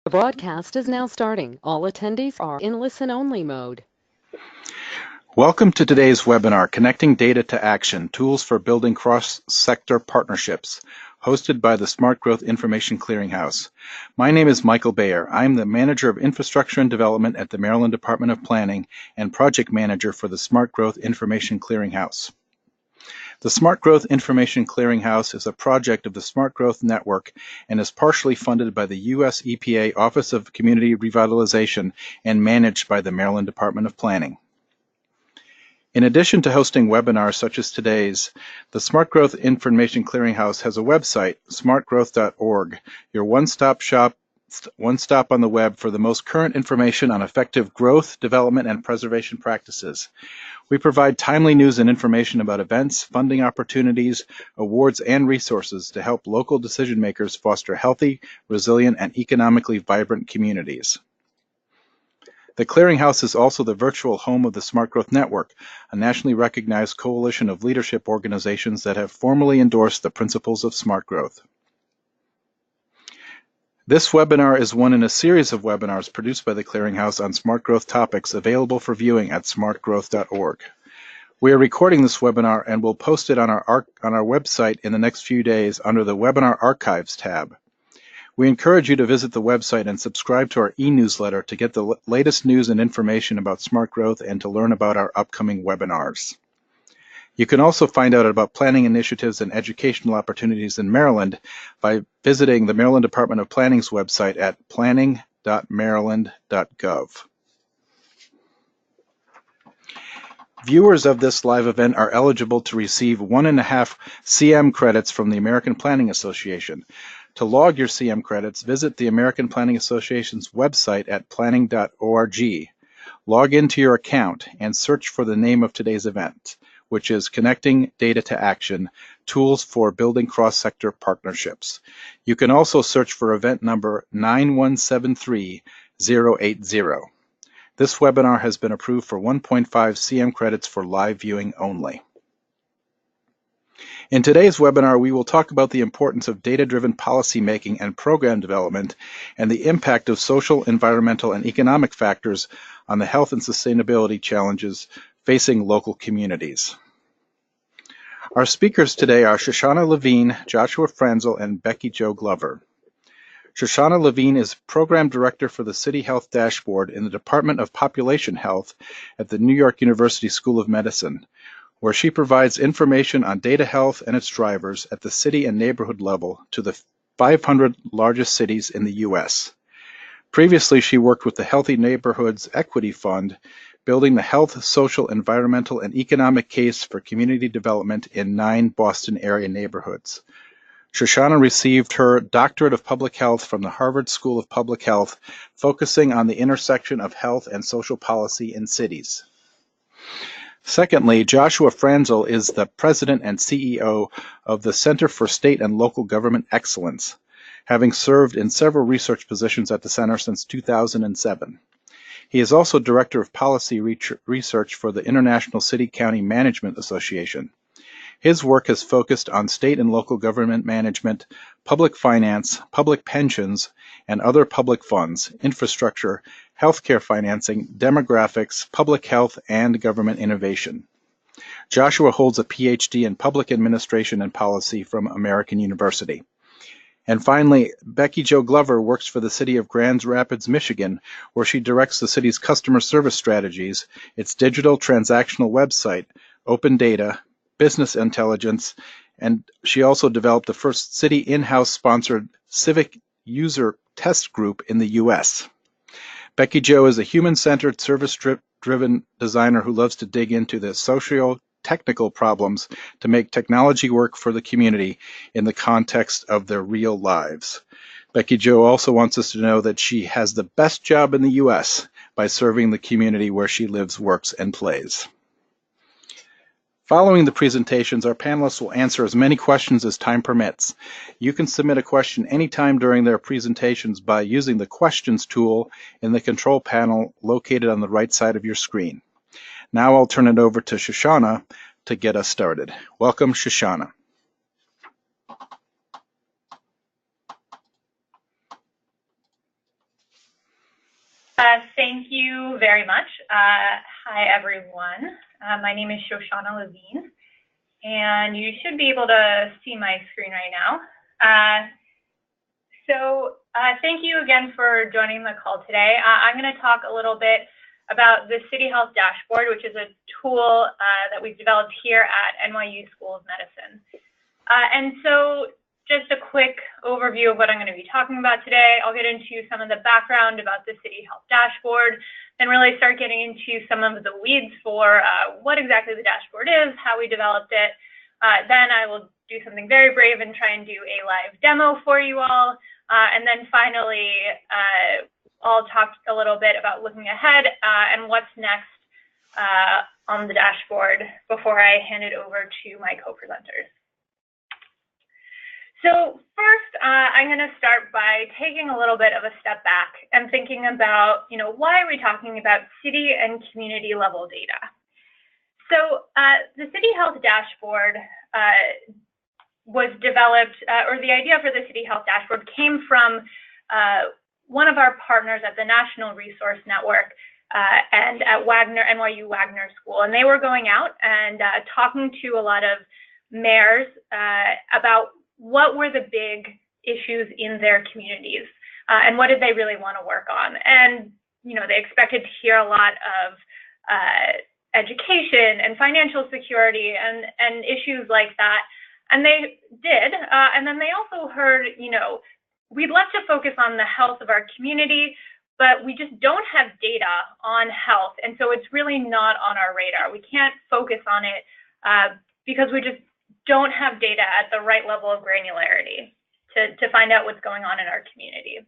The broadcast is now starting. All attendees are in listen-only mode. Welcome to today's webinar, Connecting Data to Action, Tools for Building Cross-Sector Partnerships, hosted by the Smart Growth Information Clearinghouse. My name is Michael Bayer. I'm the Manager of Infrastructure and Development at the Maryland Department of Planning and Project Manager for the Smart Growth Information Clearinghouse. The Smart Growth Information Clearinghouse is a project of the Smart Growth Network and is partially funded by the U.S. EPA Office of Community Revitalization and managed by the Maryland Department of Planning. In addition to hosting webinars such as today's, the Smart Growth Information Clearinghouse has a website, smartgrowth.org, your one-stop on the web for the most current information on effective growth, development, and preservation practices. We provide timely news and information about events, funding opportunities, awards, and resources to help local decision makers foster healthy, resilient, and economically vibrant communities. The Clearinghouse is also the virtual home of the Smart Growth Network, a nationally recognized coalition of leadership organizations that have formally endorsed the principles of smart growth. This webinar is one in a series of webinars produced by the Clearinghouse on smart growth topics available for viewing at smartgrowth.org. We are recording this webinar and will post it on our website in the next few days under the Webinar Archives tab. We encourage you to visit the website and subscribe to our e-newsletter to get the latest news and information about smart growth and to learn about our upcoming webinars. You can also find out about planning initiatives and educational opportunities in Maryland by visiting the Maryland Department of Planning's website at planning.maryland.gov. Viewers of this live event are eligible to receive 1.5 CM credits from the American Planning Association. To log your CM credits, visit the American Planning Association's website at planning.org. Log into your account and search for the name of today's event, which is Connecting Data to Action, Tools for Building Cross-Sector Partnerships. You can also search for event number 9173080. This webinar has been approved for 1.5 CM credits for live viewing only. In today's webinar, we will talk about the importance of data-driven policymaking and program development and the impact of social, environmental, and economic factors on the health and sustainability challenges facing local communities. Our speakers today are Shoshanna Levine, Joshua Franzel, and Becky Jo Glover. Shoshanna Levine is Program Director for the City Health Dashboard in the Department of Population Health at the New York University School of Medicine, where she provides information on data health and its drivers at the city and neighborhood level to the 500 largest cities in the U.S. Previously, she worked with the Healthy Neighborhoods Equity Fund, building the health, social, environmental, and economic case for community development in 9 Boston area neighborhoods. Shoshanna received her Doctorate of Public Health from the Harvard School of Public Health, focusing on the intersection of health and social policy in cities. Secondly, Joshua Franzel is the President and CEO of the Center for State and Local Government Excellence, having served in several research positions at the center since 2007. He is also Director of Policy Research for the International City-County Management Association. His work has focused on state and local government management, public finance, public pensions, and other public funds, infrastructure, healthcare financing, demographics, public health, and government innovation. Joshua holds a PhD in Public Administration and Policy from American University. And finally, Becky Jo Glover works for the city of Grand Rapids, Michigan, where she directs the city's customer service strategies, its digital transactional website, open data, business intelligence, and she also developed the first city in-house sponsored civic user test group in the U.S. Becky Jo is a human-centered, service-driven designer who loves to dig into the socio-technical problems to make technology work for the community in the context of their real lives. Becky Jo also wants us to know that she has the best job in the U.S. by serving the community where she lives, works, and plays. Following the presentations, our panelists will answer as many questions as time permits. You can submit a question anytime during their presentations by using the questions tool in the control panel located on the right side of your screen. Now I'll turn it over to Shoshanna to get us started. Welcome, Shoshanna. Thank you very much. Hi, everyone. My name is Shoshanna Levine, and you should be able to see my screen right now. Thank you again for joining the call today. I'm going to talk a little bit about the City Health Dashboard, which is a tool that we've developed here at NYU School of Medicine. Just a quick overview of what I'm going to be talking about today. I'll get into some of the background about the City Health Dashboard, and really start getting into some of the weeds for what exactly the dashboard is, how we developed it. Then I will do something very brave and try and do a live demo for you all. And then finally, I'll talk a little bit about looking ahead and what's next on the dashboard before I hand it over to my co-presenters. So first, I'm going to start by taking a little bit of a step back and thinking about, why are we talking about city and community level data? So the City Health Dashboard was developed, or the idea for the City Health Dashboard came from one of our partners at the National Resource Network and at NYU Wagner School. And they were going out and talking to a lot of mayors about what were the big issues in their communities and what did they really want to work on. And, they expected to hear a lot of education and financial security and issues like that. And they did. And then they also heard, we'd love to focus on the health of our community, but we just don't have data on health. And so it's really not on our radar. We can't focus on it because we just don't have data at the right level of granularity to find out what's going on in our community.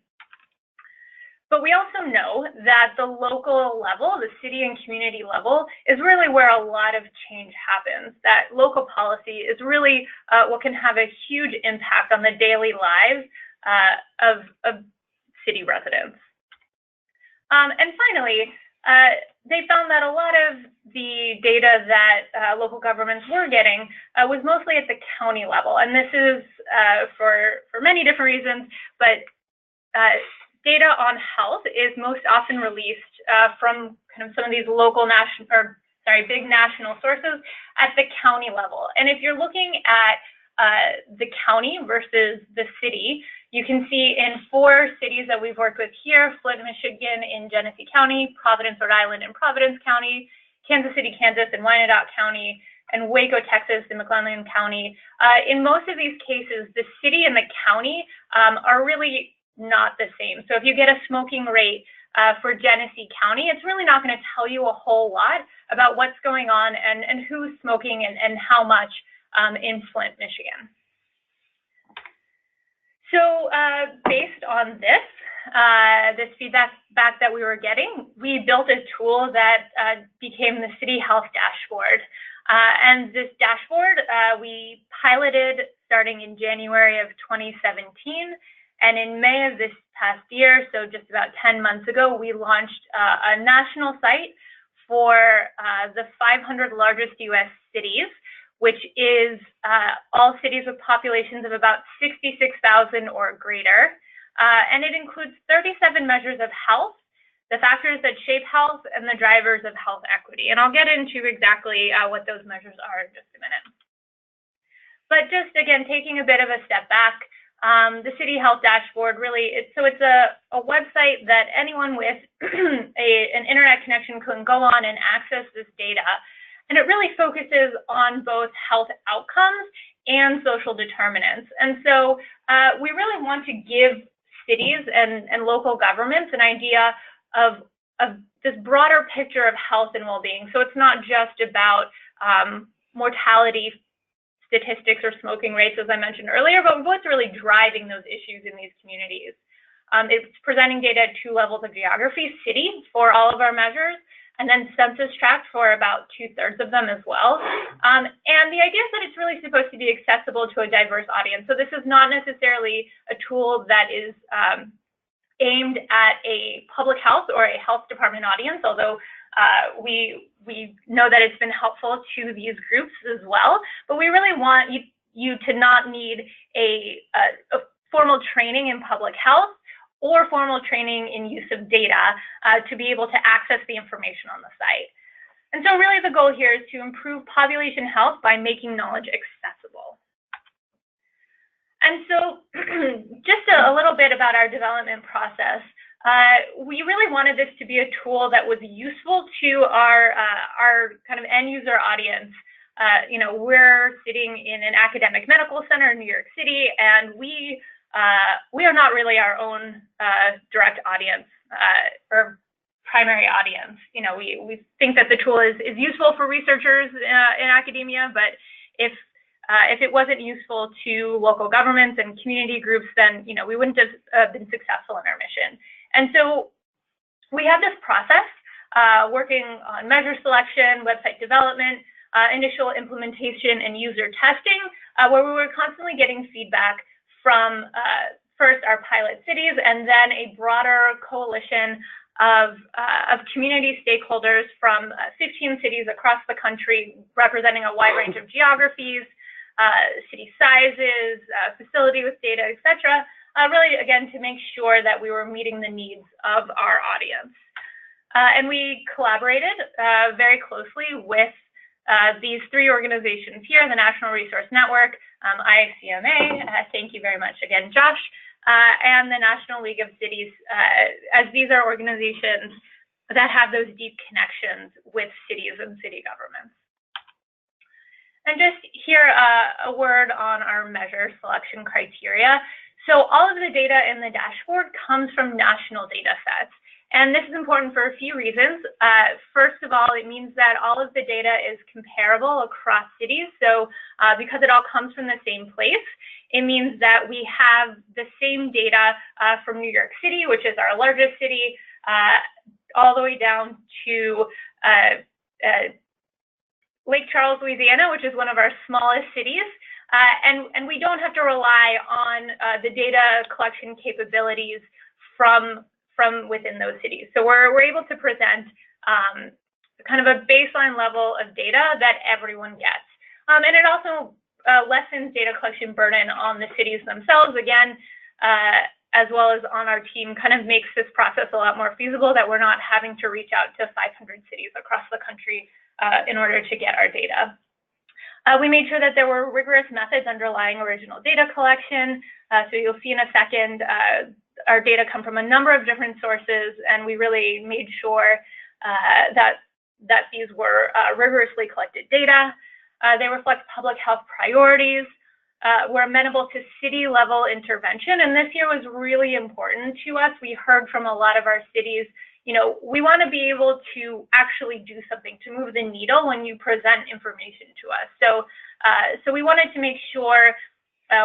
But we also know that the local level, the city and community level, is really where a lot of change happens. That local policy is really what can have a huge impact on the daily lives of city residents. And finally, they found that a lot of the data that local governments were getting was mostly at the county level. And this is for many different reasons, but data on health is most often released from kind of some of these local big national sources at the county level. And if you're looking at the county versus the city, you can see in 4 cities that we've worked with here: Flint, Michigan in Genesee County, Providence, Rhode Island in Providence County, Kansas City, Kansas in Wyandotte County, and Waco, Texas in McClellan County. In most of these cases, the city and the county are really not the same. So if you get a smoking rate for Genesee County, it's really not going to tell you a whole lot about what's going on and who's smoking and how much in Flint, Michigan. So based on this feedback that we were getting, we built a tool that became the City Health Dashboard. And this dashboard we piloted starting in January of 2017. And in May of this past year, so just about 10 months ago, we launched a national site for the 500 largest US cities, which is all cities with populations of about 66,000 or greater. And it includes 37 measures of health, the factors that shape health, and the drivers of health equity. And I'll get into exactly what those measures are in just a minute. But just again, taking a bit of a step back, the City Health Dashboard it's a website that anyone with an internet connection can go on and access this data. And it really focuses on both health outcomes and social determinants. And so we really want to give cities and local governments an idea of this broader picture of health and well-being. So it's not just about mortality statistics or smoking rates, as I mentioned earlier, but what's really driving those issues in these communities. It's presenting data at 2 levels of geography: city for all of our measures, and then census tract for about 2/3 of them as well. And the idea is that it's really supposed to be accessible to a diverse audience. So this is not necessarily a tool that is aimed at a public health or a health department audience, although we know that it's been helpful to these groups as well. But we really want you to not need a formal training in public health or formal training in use of data to be able to access the information on the site. And so really the goal here is to improve population health by making knowledge accessible. And so just a little bit about our development process. We really wanted this to be a tool that was useful to our kind of end user audience. You know, we're sitting in an academic medical center in New York City, and we are not really our own direct audience or primary audience. You know, we think that the tool is useful for researchers in academia, but if it wasn't useful to local governments and community groups, then, you know, we wouldn't have been successful in our mission. And so we have this process working on measure selection, website development, initial implementation, and user testing, where we were constantly getting feedback from first our pilot cities and then a broader coalition of community stakeholders from 15 cities across the country, representing a wide range of geographies, city sizes, facility with data, etc. Really, again, to make sure that we were meeting the needs of our audience. And we collaborated very closely with these three organizations here, the National Resource Network, ICMA, thank you very much again, Josh, and the National League of Cities, as these are organizations that have those deep connections with cities and city governments. And just here, a word on our measure selection criteria. So all of the data in the dashboard comes from national data sets. And this is important for a few reasons. First of all, it means that all of the data is comparable across cities. So because it all comes from the same place, it means that we have the same data from New York City, which is our largest city, all the way down to Lake Charles, Louisiana, which is one of our smallest cities. And we don't have to rely on the data collection capabilities from within those cities. So we're able to present kind of a baseline level of data that everyone gets. And it also lessens data collection burden on the cities themselves, again, as well as on our team, kind of makes this process a lot more feasible, that we're not having to reach out to 500 cities across the country in order to get our data. We made sure that there were rigorous methods underlying original data collection. So you'll see in a second, our data come from a number of different sources, and we really made sure that these were rigorously collected data. They reflect public health priorities. We're amenable to city-level intervention, and this year was really important to us. We heard from a lot of our cities, you know, we want to be able to actually do something to move the needle when you present information to us. So we wanted to make sure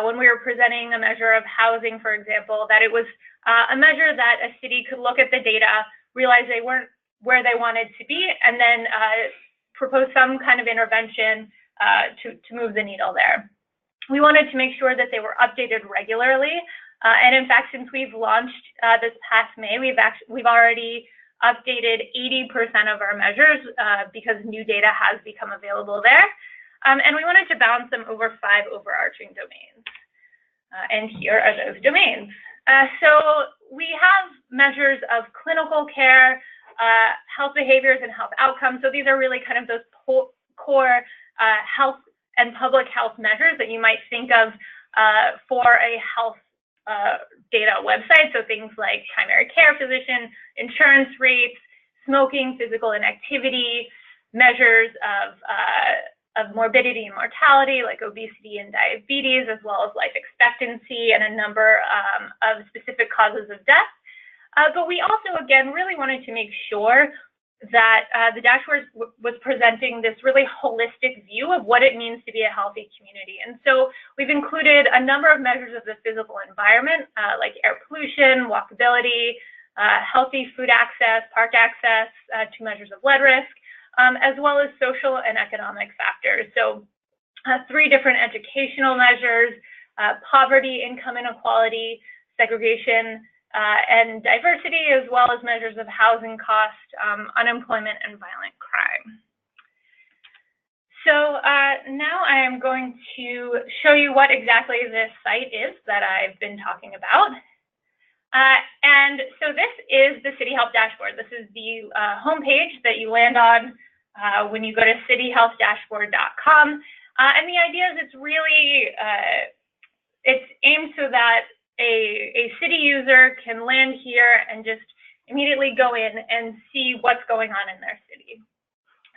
when we were presenting a measure of housing, for example, that it was a measure that a city could look at the data, realize they weren't where they wanted to be, and then propose some kind of intervention to move the needle there. We wanted to make sure that they were updated regularly. And in fact, since we've launched this past May, we've already updated 80% of our measures because new data has become available there. And we wanted to balance them over 5 overarching domains. And here are those domains. So we have measures of clinical care, health behaviors, and health outcomes. So these are really kind of those core health and public health measures that you might think of for a health data website. So things like primary care physician, insurance rates, smoking, physical inactivity, measures of morbidity and mortality like obesity and diabetes, as well as life expectancy and a number of specific causes of death. But we also, again, really wanted to make sure that the dashboard was presenting this really holistic view of what it means to be a healthy community. And so we've included a number of measures of the physical environment, like air pollution, walkability, healthy food access, park access, 2 measures of lead risk, as well as social and economic factors. So 3 different educational measures, poverty, income inequality, segregation, and diversity, as well as measures of housing cost, unemployment, and violent crime. So now I am going to show you what exactly this site is that I've been talking about. And so this is the City Health Dashboard. This is the homepage that you land on when you go to cityhealthdashboard.com. And the idea is it's really, it's aimed so that a city user can land here and just immediately go in and see what's going on in their city.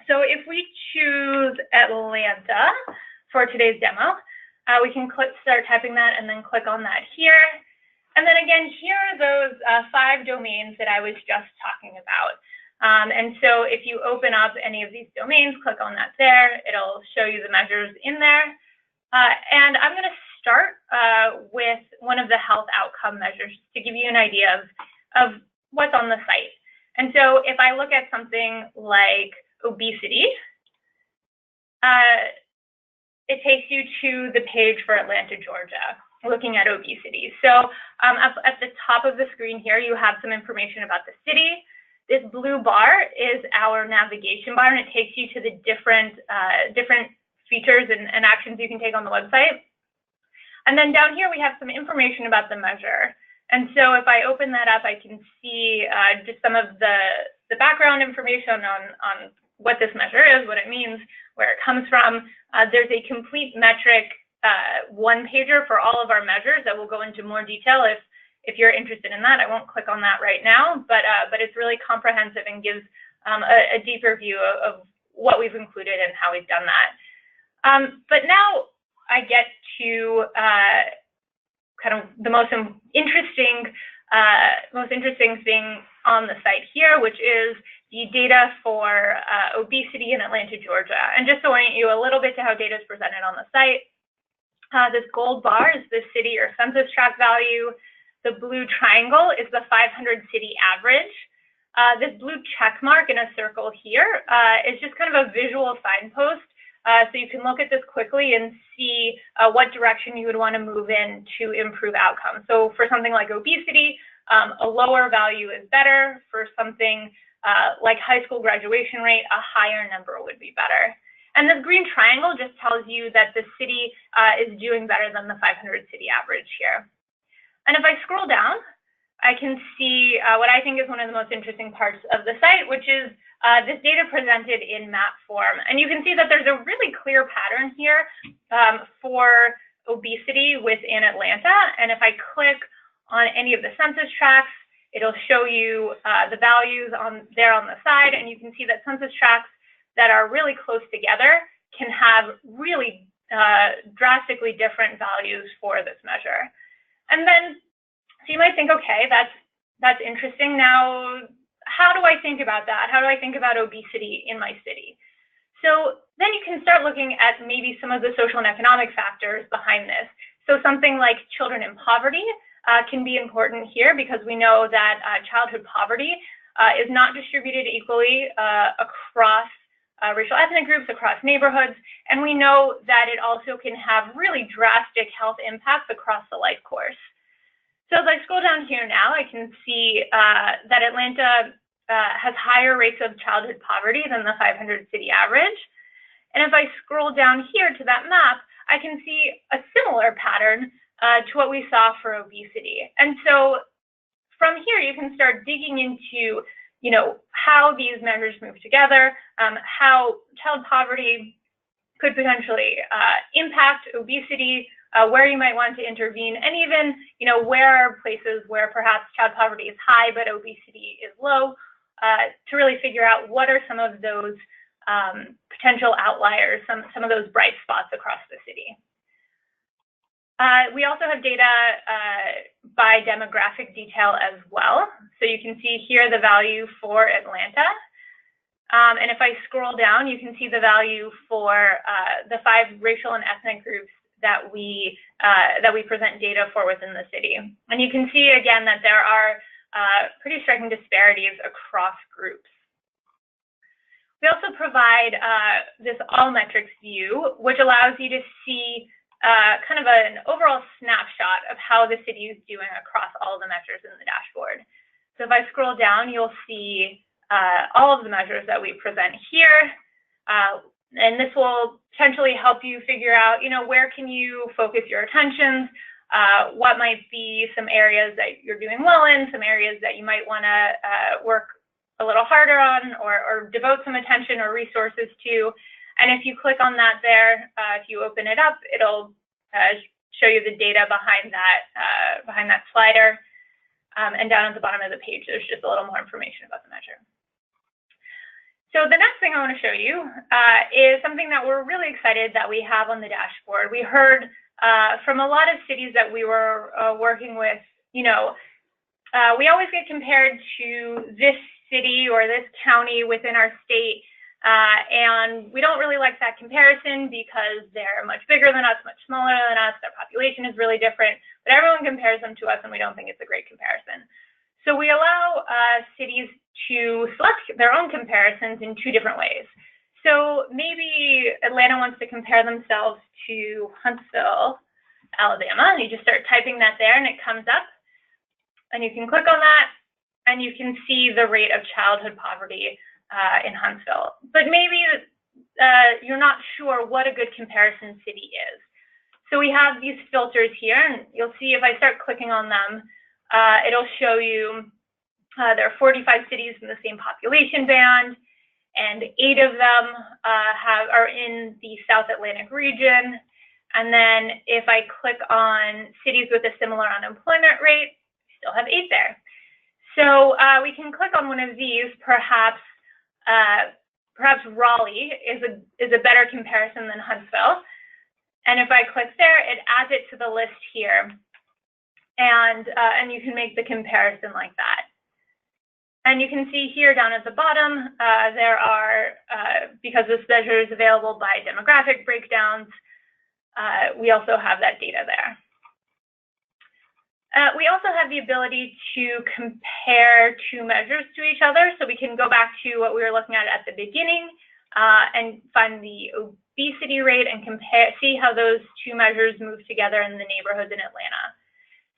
So if we choose Atlanta for today's demo, we can start typing that and then click on that here. And then again, here are those 5 domains that I was just talking about. And so if you open up any of these domains, click on that there, it'll show you the measures in there. And I'm going to start with one of the health outcome measures to give you an idea of what's on the site. And so if I look at something like obesity, it takes you to the page for Atlanta, Georgia, looking at obesity. So at the top of the screen here, you have some information about the city. This blue bar is our navigation bar, and it takes you to the different features and actions you can take on the website. And then down here, we have some information about the measure. And so if I open that up, I can see just some of the background information on what this measure is, what it means, where it comes from. There's a complete metric one-pager for all of our measures that will go into more detail if you're interested in that. I won't click on that right now, but it's really comprehensive and gives a deeper view of what we've included and how we've done that. But now I get to kind of the most interesting thing on the site here, which is the data for obesity in Atlanta, Georgia. And just to orient you a little bit to how data is presented on the site, this gold bar is the city or census tract value. The blue triangle is the 500 city average. This blue check mark in a circle here is just kind of a visual signpost. So you can look at this quickly and see what direction you would want to move in to improve outcomes. So for something like obesity, a lower value is better. For something like high school graduation rate, a higher number would be better. And this green triangle just tells you that the city is doing better than the 500 city average here. And if I scroll down, I can see what I think is one of the most interesting parts of the site, which is this data presented in map form. And you can see that there's a really clear pattern here for obesity within Atlanta. And if I click on any of the census tracts, it'll show you the values there on the side. And you can see that census tracts that are really close together can have really drastically different values for this measure. And then, so you might think, okay, that's interesting. Now, how do I think about that? How do I think about obesity in my city? So then you can start looking at maybe some of the social and economic factors behind this. So something like children in poverty can be important here, because we know that childhood poverty is not distributed equally across racial ethnic groups, across neighborhoods, and we know that it also can have really drastic health impacts across the life course. So as I scroll down here now, I can see that Atlanta has higher rates of childhood poverty than the 500 city average. And if I scroll down here to that map, I can see a similar pattern to what we saw for obesity. And so from here, you can start digging into how these measures move together, how child poverty could potentially impact obesity, where you might want to intervene, and even, where are places where perhaps child poverty is high but obesity is low, to really figure out what are some of those potential outliers, some of those bright spots across the city. We also have data by demographic detail as well. So you can see here the value for Atlanta. And if I scroll down, you can see the value for the 5 racial and ethnic groups that we present data for within the city. And you can see again that there are pretty striking disparities across groups. We also provide this all metrics view, which allows you to see kind of an overall snapshot of how the city is doing across all the measures in the dashboard. So if I scroll down, you'll see all of the measures that we present here. And this will potentially help you figure out, where can you focus your attentions? what might be some areas that you're doing well in, some areas that you might want to work a little harder on or devote some attention or resources to. And if you click on that there, if you open it up, it'll show you the data behind that slider. And down at the bottom of the page, there's just a little more information about the measure. So the next thing I want to show you is something that we're really excited that we have on the dashboard. We heard from a lot of cities that we were working with, we always get compared to this city or this county within our state, and we don't really like that comparison because they're much bigger than us, much smaller than us, their population is really different, but everyone compares them to us and we don't think it's a great comparison. So we allow cities to select their own comparisons in two different ways. So maybe Atlanta wants to compare themselves to Huntsville, Alabama. You just start typing that there and it comes up. And you can click on that and you can see the rate of childhood poverty in Huntsville. But maybe you're not sure what a good comparison city is. So we have these filters here, and you'll see if I start clicking on them, it'll show you there are 45 cities in the same population band, and 8 of them are in the South Atlantic region. And then if I click on cities with a similar unemployment rate, we still have 8 there. So we can click on one of these. Perhaps Raleigh is a better comparison than Huntsville. And if I click there, it adds it to the list here. And you can make the comparison like that. And you can see here down at the bottom, there are, because this measure is available by demographic breakdowns, we also have that data there. We also have the ability to compare 2 measures to each other. So we can go back to what we were looking at the beginning and find the obesity rate and see how those 2 measures move together in the neighborhoods in Atlanta.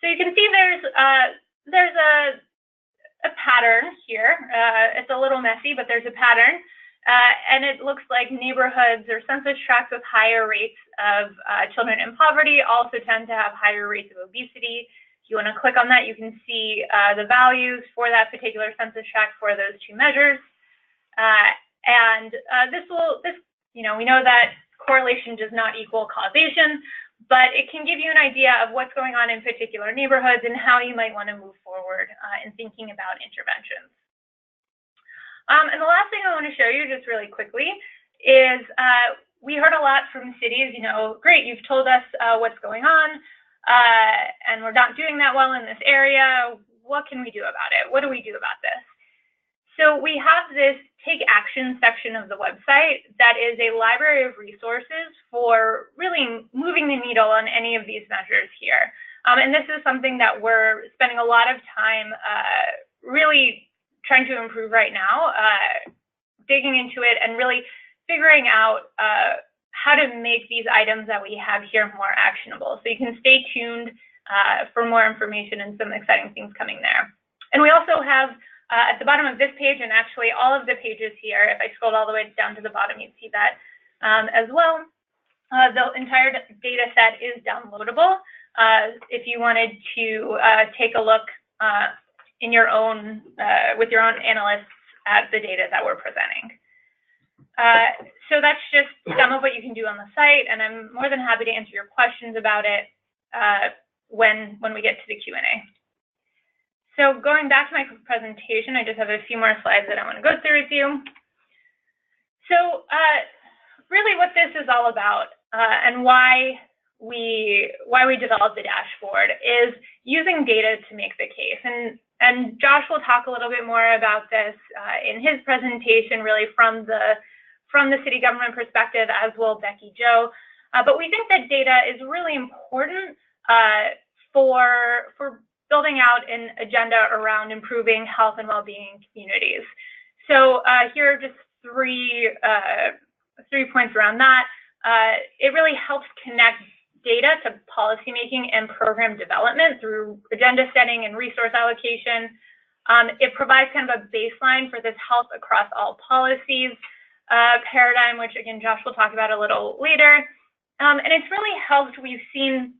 So you can see there's a pattern here. It's a little messy, but there's a pattern. And it looks like neighborhoods or census tracts with higher rates of children in poverty also tend to have higher rates of obesity. If you want to click on that, you can see the values for that particular census tract for those 2 measures. We know that correlation does not equal causation, but it can give you an idea of what's going on in particular neighborhoods and how you might want to move forward in thinking about interventions. And the last thing I want to show you just really quickly is we heard a lot from cities, great, you've told us what's going on, and we're not doing that well in this area. What can we do about it? What do we do about this? So we have this Take Action section of the website that is a library of resources for really moving the needle on any of these measures here. And this is something that we're spending a lot of time really trying to improve right now, digging into it and really figuring out how to make these items that we have here more actionable. So you can stay tuned for more information and some exciting things coming there. And we also have at the bottom of this page, and actually all of the pages here, if I scrolled all the way down to the bottom, you'd see that as well. The entire data set is downloadable if you wanted to take a look in your own, with your own analysts at the data that we're presenting. So that's just some of what you can do on the site, and I'm more than happy to answer your questions about it when we get to the Q&A. So going back to my presentation, I just have a few more slides that I want to go through with you. So really what this is all about and why we developed the dashboard is using data to make the case. And Josh will talk a little bit more about this in his presentation, really from the city government perspective, as will Becky Joe. But we think that data is really important for building out an agenda around improving health and well-being in communities. So here are just three points around that. It really helps connect data to policymaking and program development through agenda setting and resource allocation. It provides kind of a baseline for this health across all policies paradigm, which again, Josh will talk about a little later. And it's really helped. We've seen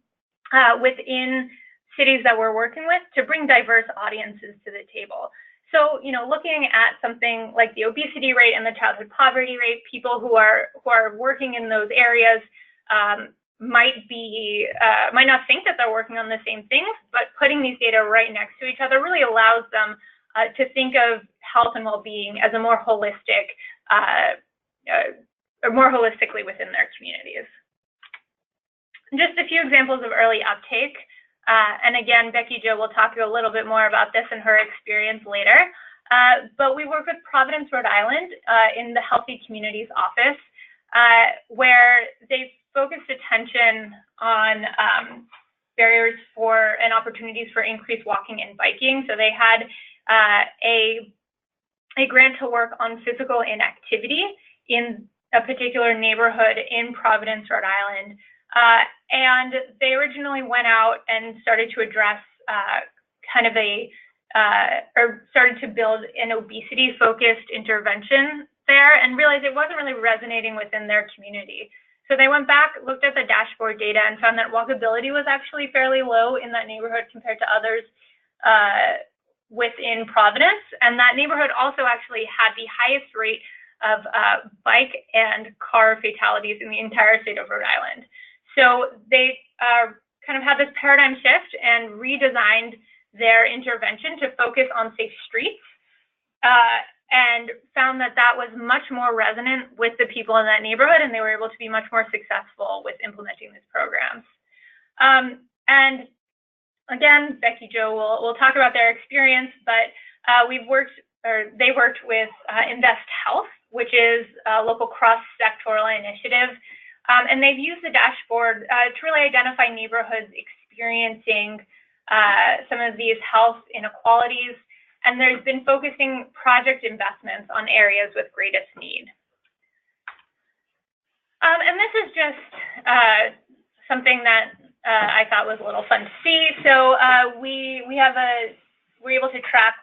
within cities that we're working with to bring diverse audiences to the table. So, looking at something like the obesity rate and the childhood poverty rate, people who are working in those areas might not think that they're working on the same things, but putting these data right next to each other really allows them to think of health and well-being as a more holistically within their communities. Just a few examples of early uptake. And again, Becky Jo will talk a little bit more about this and her experience later. But we work with Providence, Rhode Island in the Healthy Communities Office, where they've focused attention on barriers for and opportunities for increased walking and biking. So they had a grant to work on physical inactivity in a particular neighborhood in Providence, Rhode Island. And they originally went out and started to address or started to build an obesity-focused intervention there and realized it wasn't really resonating within their community. So they went back, looked at the dashboard data, and found that walkability was actually fairly low in that neighborhood compared to others within Providence. And that neighborhood also actually had the highest rate of bike and car fatalities in the entire state of Rhode Island. So they kind of had this paradigm shift and redesigned their intervention to focus on safe streets and found that that was much more resonant with the people in that neighborhood, and they were able to be much more successful with implementing these programs. And again, Becky Jo will talk about their experience, but they worked with Invest Health, which is a local cross-sectoral initiative. And they've used the dashboard to really identify neighborhoods experiencing some of these health inequalities. And there's been focusing project investments on areas with greatest need. And this is just something that I thought was a little fun to see. So we're able to track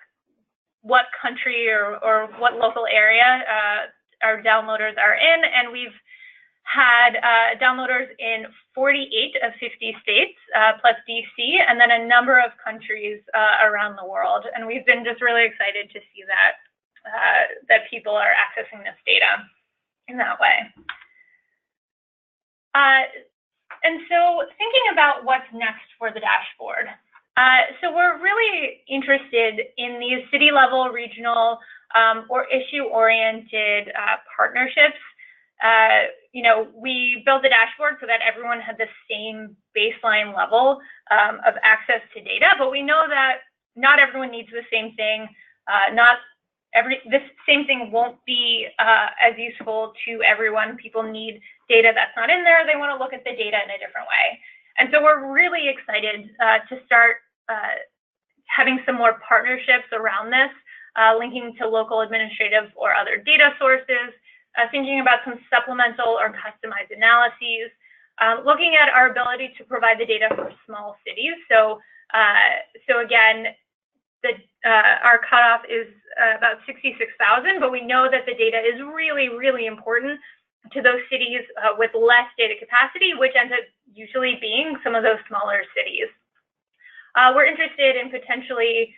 what country or what local area our downloaders are in, and we've had downloaders in 48 of 50 states, plus DC, and then a number of countries around the world. And we've been just really excited to see that people are accessing this data in that way. And so thinking about what's next for the dashboard. So we're really interested in these city-level, regional, or issue-oriented partnerships. We built the dashboard so that everyone had the same baseline level of access to data, but we know that not everyone needs the same thing. This same thing won't be as useful to everyone. People need data that's not in there. They want to look at the data in a different way. And so we're really excited to start having some more partnerships around this, linking to local administrative or other data sources, thinking about some supplemental or customized analyses, looking at our ability to provide the data for small cities. So again, our cutoff is about 66,000, but we know that the data is really, really important to those cities with less data capacity, which ends up usually being some of those smaller cities. We're interested in potentially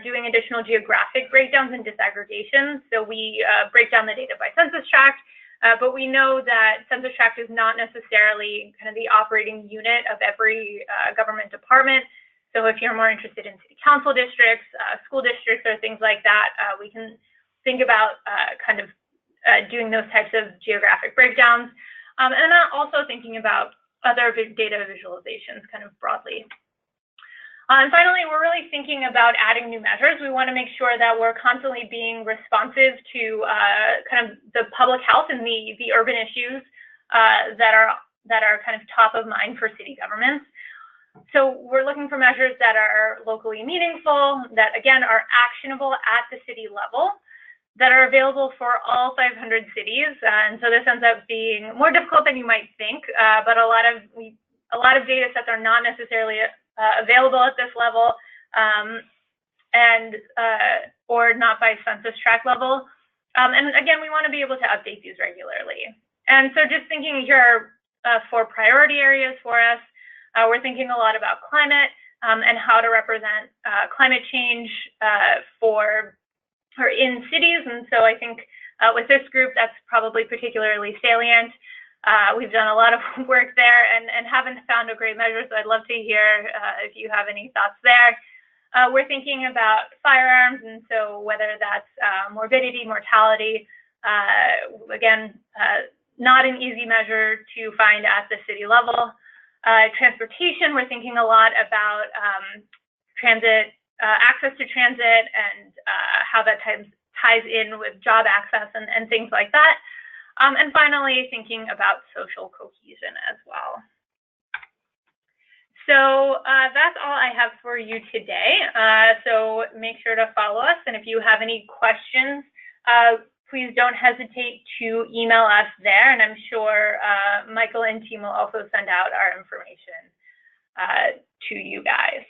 doing additional geographic breakdowns and disaggregations. So we break down the data by census tract, but we know that census tract is not necessarily kind of the operating unit of every government department. So if you're more interested in city council districts, school districts, or things like that, we can think about doing those types of geographic breakdowns. And then also thinking about other big data visualizations kind of broadly. And finally, we're really thinking about adding new measures. We want to make sure that we're constantly being responsive to kind of the public health and the urban issues that are kind of top of mind for city governments. So we're looking for measures that are locally meaningful, that again are actionable at the city level, that are available for all 500 cities. And so this ends up being more difficult than you might think, but a lot of data sets are not necessarily available at this level, or not by census tract level. And again, we want to be able to update these regularly. And so just thinking here are 4 priority areas for us. We're thinking a lot about climate and how to represent climate change in cities. And so I think with this group, that's probably particularly salient. We've done a lot of work there and haven't found a great measure, so I'd love to hear if you have any thoughts there. We're thinking about firearms, and so whether that's morbidity, mortality, again, not an easy measure to find at the city level. Transportation, we're thinking a lot about transit, access to transit, and how that ties in with job access and things like that. And finally, thinking about social cohesion as well. So that's all I have for you today. So make sure to follow us. And if you have any questions, please don't hesitate to email us there. And I'm sure Michael and team will also send out our information to you guys.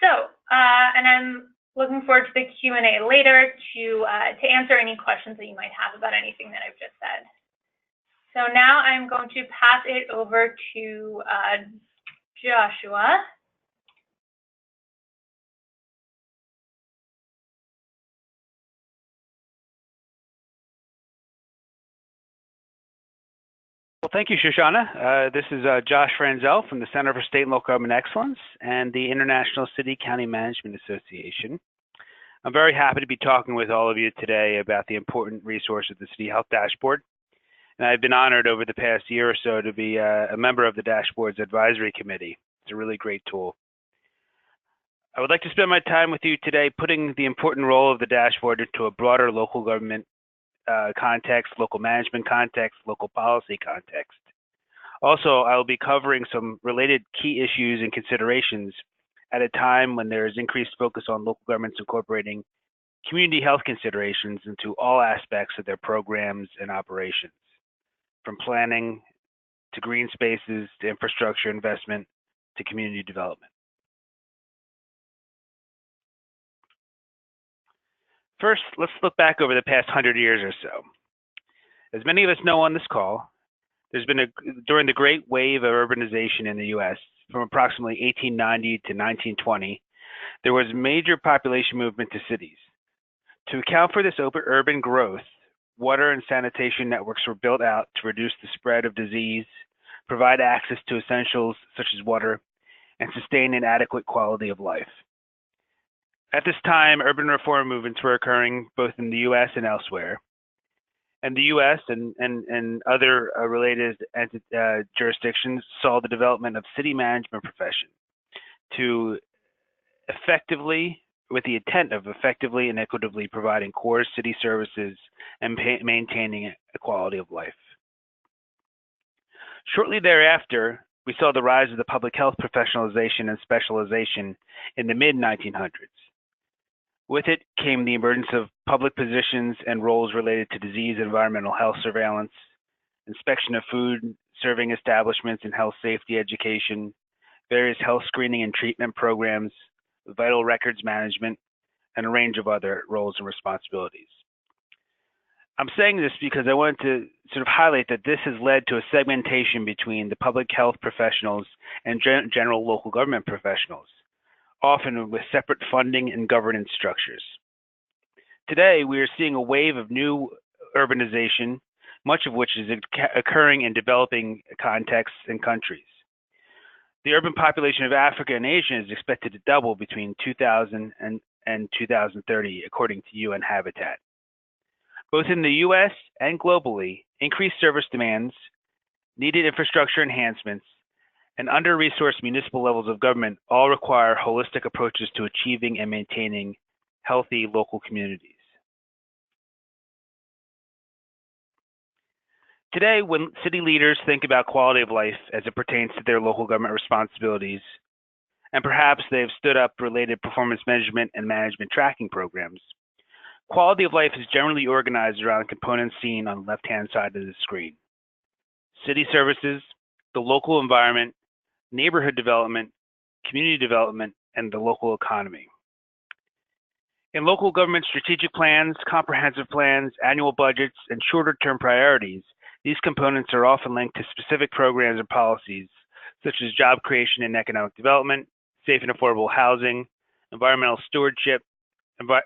So, and I'm looking forward to the Q&A later to answer any questions that you might have about anything that I've just said. So now I'm going to pass it over to Joshua. Well, thank you, Shoshanna. This is Josh Franzel from the Center for State and Local Government Excellence and the International City County Management Association. I'm very happy to be talking with all of you today about the important resource of the City Health Dashboard. And I've been honored over the past year or so to be a member of the Dashboard's Advisory Committee. It's a really great tool. I would like to spend my time with you today putting the important role of the dashboard into a broader local government context, local management context, local policy context. Also, I will be covering some related key issues and considerations at a time when there is increased focus on local governments incorporating community health considerations into all aspects of their programs and operations, from planning to green spaces to infrastructure investment to community development. First, let's look back over the past 100 years or so. As many of us know on this call, there's been during the great wave of urbanization in the US, from approximately 1890 to 1920, there was major population movement to cities. To account for this urban growth, water and sanitation networks were built out to reduce the spread of disease, provide access to essentials such as water, and sustain an adequate quality of life. At this time, urban reform movements were occurring both in the US and elsewhere. And the US and other related jurisdictions saw the development of city management profession to effectively, with the intent of effectively and equitably providing core city services and maintaining a quality of life. Shortly thereafter, we saw the rise of the public health professionalization and specialization in the mid-1900s. With it came the emergence of public positions and roles related to disease and environmental health surveillance, inspection of food serving establishments and health safety education, various health screening and treatment programs, vital records management, and a range of other roles and responsibilities. I'm saying this because I wanted to sort of highlight that this has led to a segmentation between the public health professionals and general local government professionals, often with separate funding and governance structures. Today, we are seeing a wave of new urbanization, much of which is occurring in developing contexts and countries. The urban population of Africa and Asia is expected to double between 2000 and 2030, according to UN Habitat. Both in the US and globally, increased service demands, needed infrastructure enhancements, and under-resourced municipal levels of government all require holistic approaches to achieving and maintaining healthy local communities. Today, when city leaders think about quality of life as it pertains to their local government responsibilities, and perhaps they've stood up related performance measurement and management tracking programs, quality of life is generally organized around components seen on the left-hand side of the screen: city services, the local environment, neighborhood development, community development, and the local economy. In local government strategic plans, comprehensive plans, annual budgets, and shorter-term priorities, these components are often linked to specific programs and policies such as job creation and economic development, safe and affordable housing, environmental stewardship,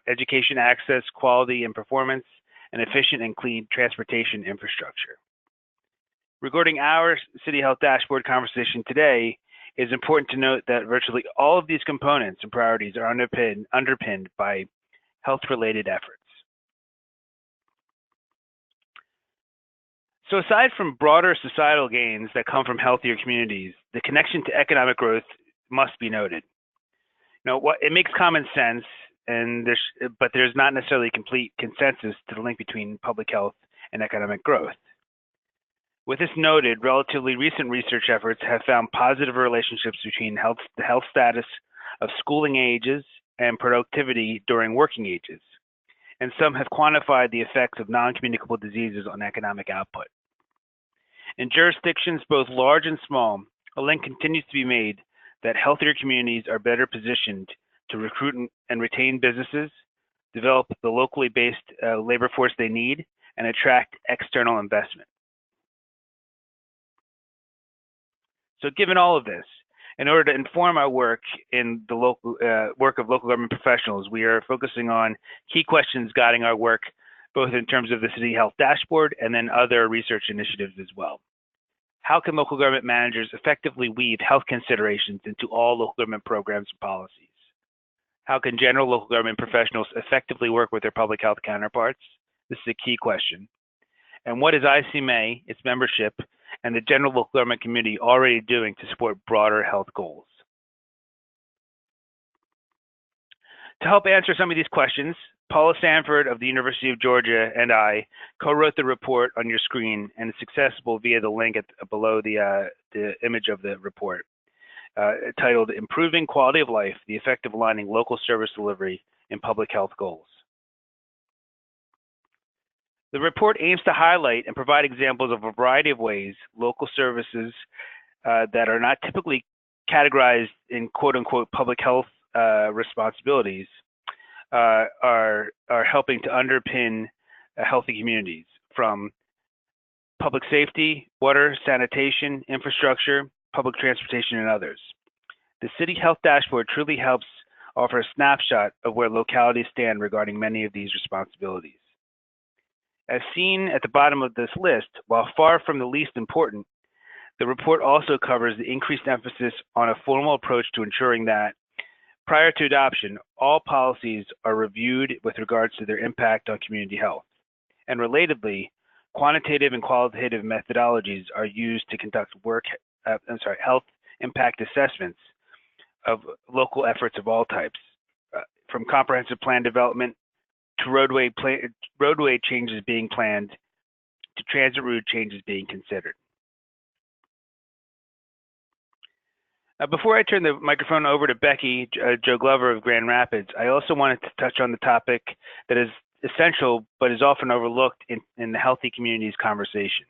education access, quality and performance, and efficient and clean transportation infrastructure. Regarding our City Health Dashboard conversation today, it is important to note that virtually all of these components and priorities are underpinned by health-related efforts. So aside from broader societal gains that come from healthier communities, the connection to economic growth must be noted. It makes common sense, but there's not necessarily complete consensus to the link between public health and economic growth. With this noted, relatively recent research efforts have found positive relationships between the health status of schooling ages and productivity during working ages, and some have quantified the effects of non-communicable diseases on economic output. In jurisdictions both large and small, a link continues to be made that healthier communities are better positioned to recruit and retain businesses, develop the locally based labor force they need, and attract external investment. So given all of this, in order to inform our work in the work of local government professionals, we are focusing on key questions guiding our work, both in terms of the City Health Dashboard and then other research initiatives as well. How can local government managers effectively weave health considerations into all local government programs and policies? How can general local government professionals effectively work with their public health counterparts? This is a key question. And what is ICMA, its membership, and the general local government community already doing to support broader health goals? To help answer some of these questions, Paula Sanford of the University of Georgia and I co-wrote the report on your screen, and it's accessible via the link below the image of the report, titled Improving Quality of Life, the Effect of Aligning Local Service Delivery in Public Health Goals. The report aims to highlight and provide examples of a variety of ways local services that are not typically categorized in quote-unquote public health responsibilities are helping to underpin healthy communities, from public safety, water, sanitation, infrastructure, public transportation, and others. The City Health Dashboard truly helps offer a snapshot of where localities stand regarding many of these responsibilities. As seen at the bottom of this list, while far from the least important, the report also covers the increased emphasis on a formal approach to ensuring that, prior to adoption, all policies are reviewed with regards to their impact on community health. And relatedly, quantitative and qualitative methodologies are used to conduct health impact assessments of local efforts of all types, from comprehensive plan development to roadway changes being planned to transit route changes being considered. Before I turn the microphone over to Becky, Joe Glover of Grand Rapids, I also wanted to touch on the topic that is essential but is often overlooked in the healthy communities conversation.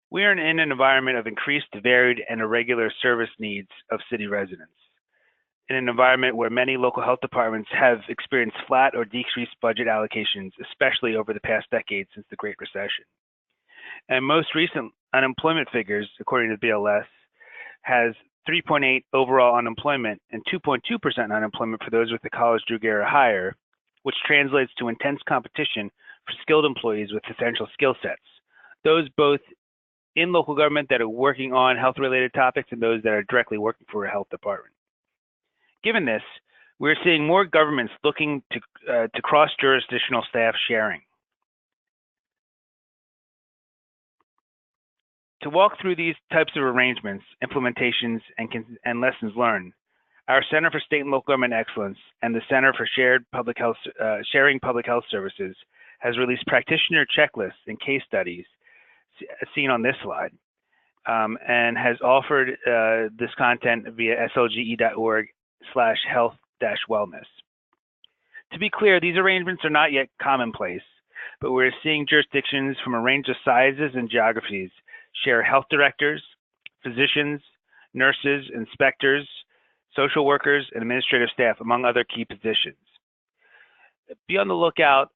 We are in an environment of increased, varied, and irregular service needs of city residents. In an environment where many local health departments have experienced flat or decreased budget allocations, especially over the past decade since the Great Recession. And most recent unemployment figures, according to BLS, has 3.8% overall unemployment and 2.2% unemployment for those with a college degree or higher, which translates to intense competition for skilled employees with essential skill sets. Those both in local government that are working on health-related topics and those that are directly working for a health department. Given this, we're seeing more governments looking to cross-jurisdictional staff sharing. To walk through these types of arrangements, implementations, and lessons learned, our Center for State and Local Government Excellence and the Center for Sharing Public Health Services has released practitioner checklists and case studies seen on this slide, and has offered this content via slge.org/health-wellness. To be clear, these arrangements are not yet commonplace, but we're seeing jurisdictions from a range of sizes and geographies share health directors, physicians, nurses, inspectors, social workers, and administrative staff, among other key positions. be on the lookout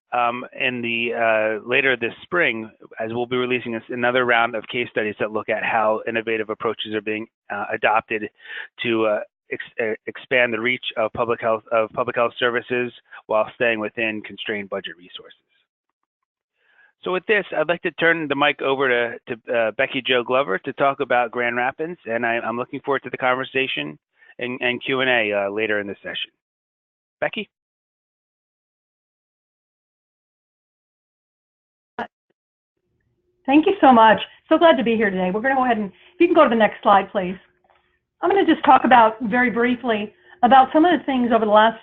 in the later this spring, as we'll be releasing another round of case studies that look at how innovative approaches are being adopted to expand the reach of public health services while staying within constrained budget resources. So with this, I'd like to turn the mic over to Becky Jo Glover to talk about Grand Rapids, and I'm looking forward to the conversation and Q&A later in the session. Becky? Thank you so much. So glad to be here today. We're going to go ahead and, if you can go to the next slide, please. I'm going to just talk about, very briefly, about some of the things over the last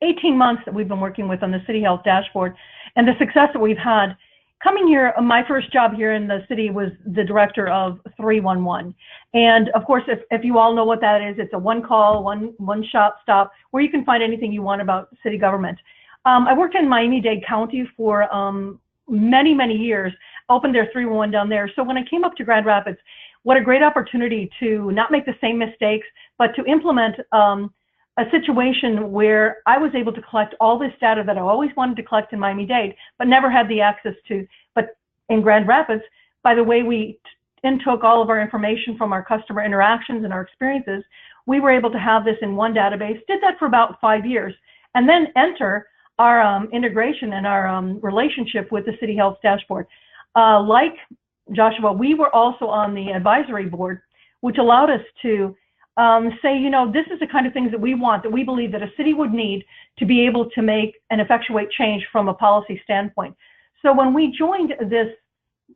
18 months that we've been working with on the City Health Dashboard and the success that we've had. Coming here, my first job here in the city was the director of 311. And of course, if you all know what that is, it's a one-call, one-shop stop where you can find anything you want about city government. I worked in Miami-Dade County for many, many years, opened their 311 down there. So when I came up to Grand Rapids, what a great opportunity to not make the same mistakes, but to implement a situation where I was able to collect all this data that I always wanted to collect in Miami-Dade, but never had the access to. But in Grand Rapids, by the way we intook all of our information from our customer interactions and our experiences, we were able to have this in one database, did that for about 5 years, and then enter our integration and our relationship with the City Health Dashboard. Like Joshua, we were also on the advisory board, which allowed us to say, you know, this is the kind of things that we want, that we believe that a city would need to be able to make and effectuate change from a policy standpoint. So when we joined this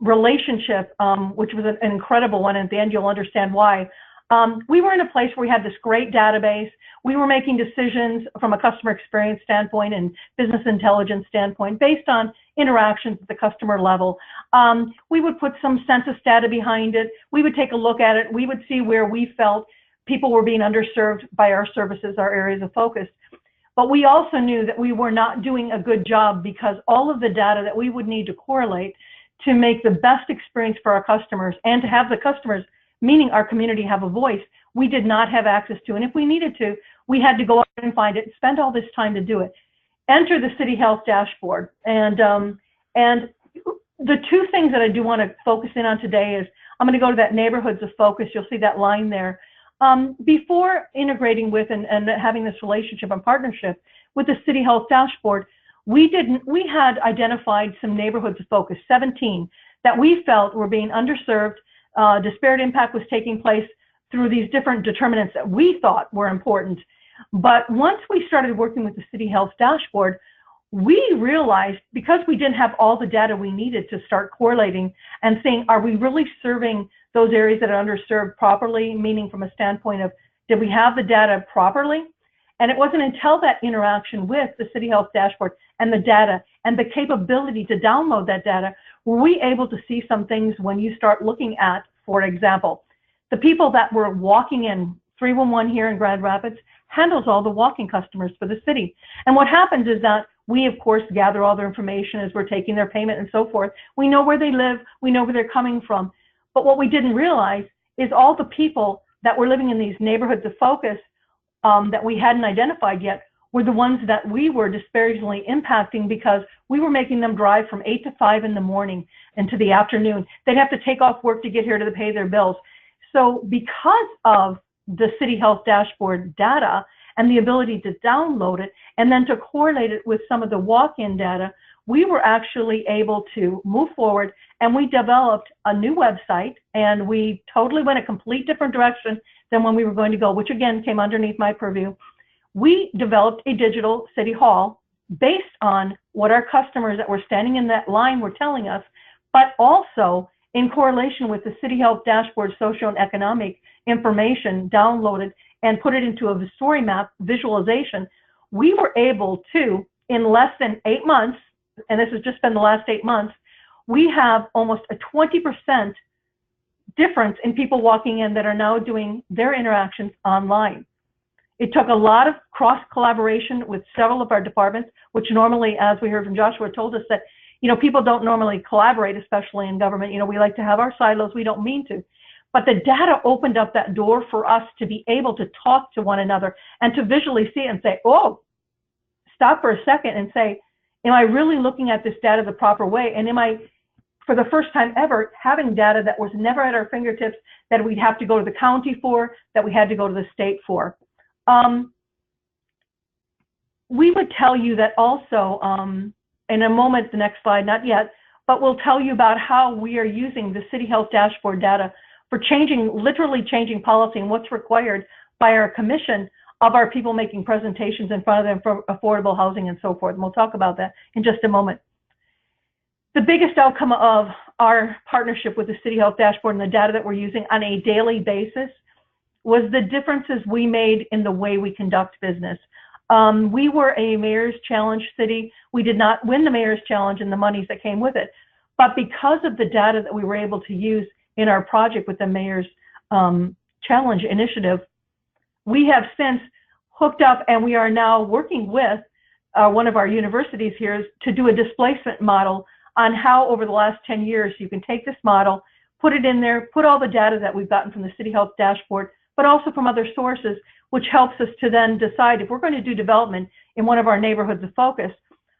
relationship, which was an incredible one, and at the end you'll understand why, we were in a place where we had this great database. We were making decisions from a customer experience standpoint and business intelligence standpoint based on interactions at the customer level. We would put some census data behind it. We would take a look at it. We would see where we felt people were being underserved by our services, our areas of focus. But we also knew that we were not doing a good job because all of the data that we would need to correlate to make the best experience for our customers and to have the customers, meaning our community, have a voice, we did not have access to. And if we needed to, we had to go out and find it, spend all this time to do it. Enter the City Health Dashboard. And the two things that I do want to focus in on today is, I'm going to go to that neighborhoods of focus. You'll see that line there. Before integrating with and having this relationship and partnership with the City Health Dashboard, we had identified some neighborhoods of focus, 17, that we felt were being underserved. Disparate impact was taking place through these different determinants that we thought were important. But once we started working with the City Health Dashboard, we realized, because we didn't have all the data we needed to start correlating and saying, are we really serving those areas that are underserved properly, meaning from a standpoint of, did we have the data properly? And it wasn't until that interaction with the City Health Dashboard and the data and the capability to download that data, were we able to see some things when you start looking at, for example, the people that were walking in. 311 here in Grand Rapids handles all the walking customers for the city. And what happens is that we, of course, gather all their information as we're taking their payment and so forth. We know where they live. We know where they're coming from. But what we didn't realize is all the people that were living in these neighborhoods of focus that we hadn't identified yet were the ones that we were disparagingly impacting, because we were making them drive from 8 to 5 in the morning into the afternoon. They'd have to take off work to get here to pay their bills. So because of the City Health Dashboard data and the ability to download it and then to correlate it with some of the walk-in data, we were actually able to move forward, and we developed a new website, and we totally went a complete different direction than when we were going to go, which again came underneath my purview. We developed a digital city hall based on what our customers that were standing in that line were telling us, but also in correlation with the City Health Dashboard social and economic information downloaded and put it into a story map visualization. We were able to, in less than 8 months, and this has just been the last 8 months, we have almost a 20% difference in people walking in that are now doing their interactions online. It took a lot of cross collaboration with several of our departments, which normally, as we heard from Joshua, told us that, you know, people don't normally collaborate, especially in government. You know, we like to have our silos. We don't mean to. But the data opened up that door for us to be able to talk to one another and to visually see it and say, oh, stop for a second and say, Am I really looking at this data the proper way? And am I, for the first time ever, having data that was never at our fingertips, that we'd have to go to the county for, that we had to go to the state for? We would tell you that also, in a moment, the next slide, not yet, but we'll tell you about how we are using the City Health Dashboard data for literally changing policy and what's required by our commission of our people making presentations in front of them for affordable housing and so forth. And we'll talk about that in just a moment. The biggest outcome of our partnership with the City Health Dashboard and the data that we're using on a daily basis was the differences we made in the way we conduct business. We were a Mayor's Challenge city. We did not win the Mayor's Challenge and the monies that came with it. But because of the data that we were able to use in our project with the Mayor's Challenge initiative, we have since hooked up, and we are now working with one of our universities here to do a displacement model on how over the last 10 years you can take this model, put it in there, put all the data that we've gotten from the City Health Dashboard, but also from other sources, which helps us to then decide if we're going to do development in one of our neighborhoods of focus,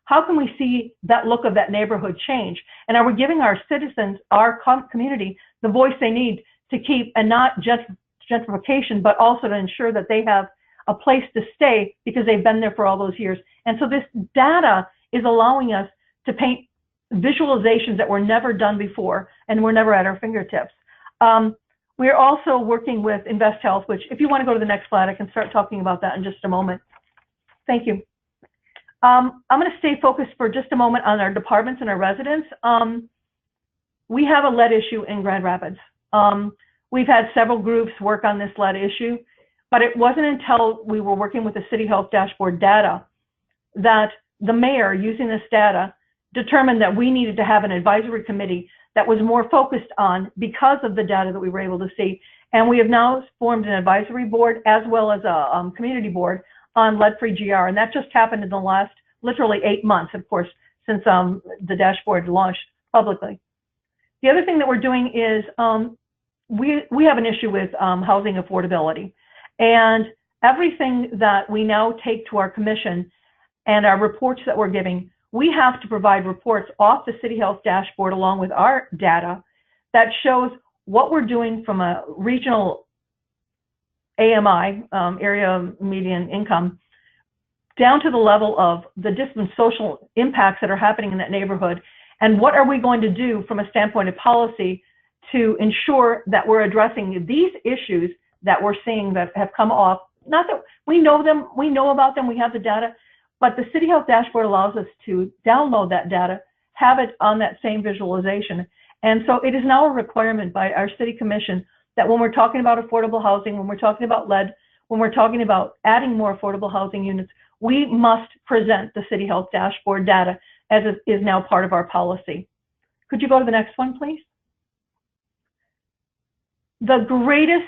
how can we see that look of that neighborhood change? And are we giving our citizens, our community, the voice they need to keep, and not gentrification, but also to ensure that they have a place to stay because they've been there for all those years. And so this data is allowing us to paint visualizations that were never done before and were never at our fingertips. We're also working with Invest Health, which, if you want to go to the next slide, I can start talking about that in just a moment. Thank you. I'm going to stay focused for just a moment on our departments and our residents. We have a lead issue in Grand Rapids. We've had several groups work on this lead issue, but it wasn't until we were working with the City Health Dashboard data that the mayor, using this data, determined that we needed to have an advisory committee that was more focused on, because of the data that we were able to see. And we have now formed an advisory board as well as a community board on lead-free GR. And that just happened in the last literally 8 months, of course, since the dashboard launched publicly. The other thing that we're doing is we have an issue with housing affordability. And everything that we now take to our commission and our reports that we're giving, we have to provide reports off the City Health Dashboard along with our data that shows what we're doing from a regional AMI, area median income, down to the level of the different social impacts that are happening in that neighborhood, and what are we going to do from a standpoint of policy to ensure that we're addressing these issues that we're seeing that have come off. Not that we know them, we know about them, we have the data, but the City Health Dashboard allows us to download that data, have it on that same visualization. And so it is now a requirement by our City Commission that when we're talking about affordable housing, when we're talking about lead, when we're talking about adding more affordable housing units, we must present the City Health Dashboard data as it is now part of our policy. Could you go to the next one, please? The greatest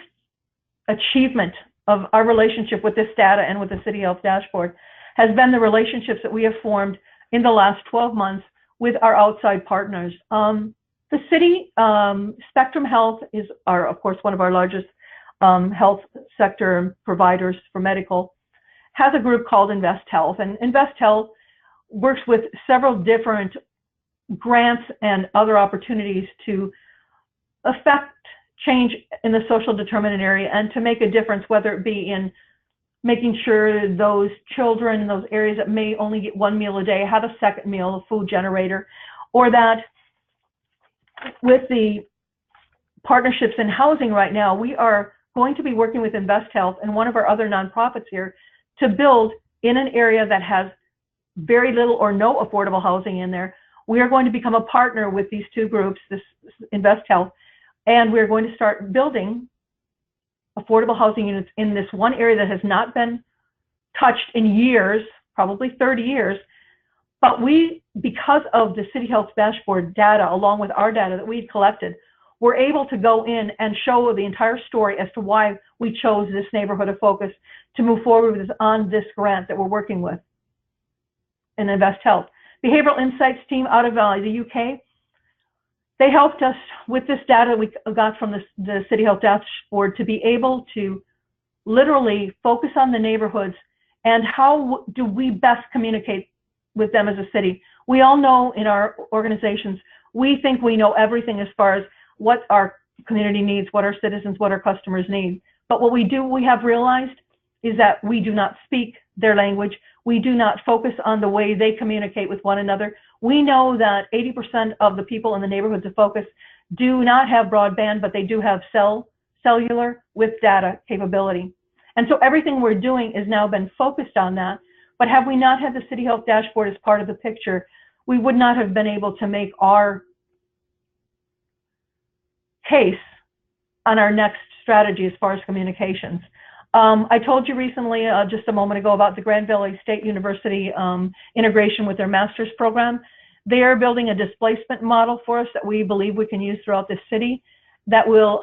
achievement of our relationship with this data and with the City Health Dashboard has been the relationships that we have formed in the last 12 months with our outside partners. The city, Spectrum Health is of course, one of our largest health sector providers for medical, has a group called Invest Health. And Invest Health works with several different grants and other opportunities to affect change in the social determinant area and to make a difference, whether it be in making sure those children in those areas that may only get 1 meal a day have a second meal, a food generator, or that with the partnerships in housing right now, we are going to be working with Invest Health and one of our other nonprofits here to build in an area that has very little or no affordable housing in there. We are going to become a partner with these two groups, this Invest Health, and we're going to start building affordable housing units in this one area that has not been touched in years, probably 30 years. But we, because of the City Health Dashboard data, along with our data that we've collected, we're able to go in and show the entire story as to why we chose this neighborhood of focus to move forward with on this grant that we're working with in Invest Health. Behavioral Insights team out of the UK, they helped us with this data we got from the City Health Dashboard to be able to literally focus on the neighborhoods and how do we best communicate with them as a city. We all know in our organizations, we think we know everything as far as what our community needs, what our citizens, what our customers need. But what we have realized is that we do not speak their language. We do not focus on the way they communicate with one another. We know that 80% of the people in the neighborhoods of focus do not have broadband, but they do have cellular with data capability. And so everything we're doing has now been focused on that. But have we not had the City Health Dashboard as part of the picture, we would not have been able to make our case on our next strategy as far as communications. I told you recently, just a moment ago, about the Grand Valley State University integration with their master's program. They are building a displacement model for us that we believe we can use throughout the city that will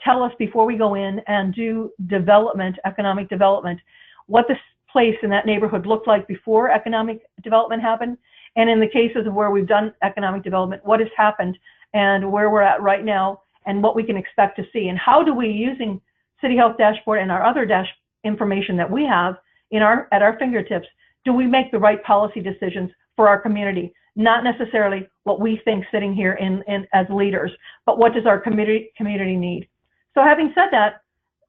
tell us before we go in and do development, economic development, what this place in that neighborhood looked like before economic development happened. And in the cases of where we've done economic development, what has happened and where we're at right now and what we can expect to see. And how do we, using City Health Dashboard and our other information that we have at our fingertips, do we make the right policy decisions for our community? Not necessarily what we think sitting here as leaders, but what does our community need? So having said that,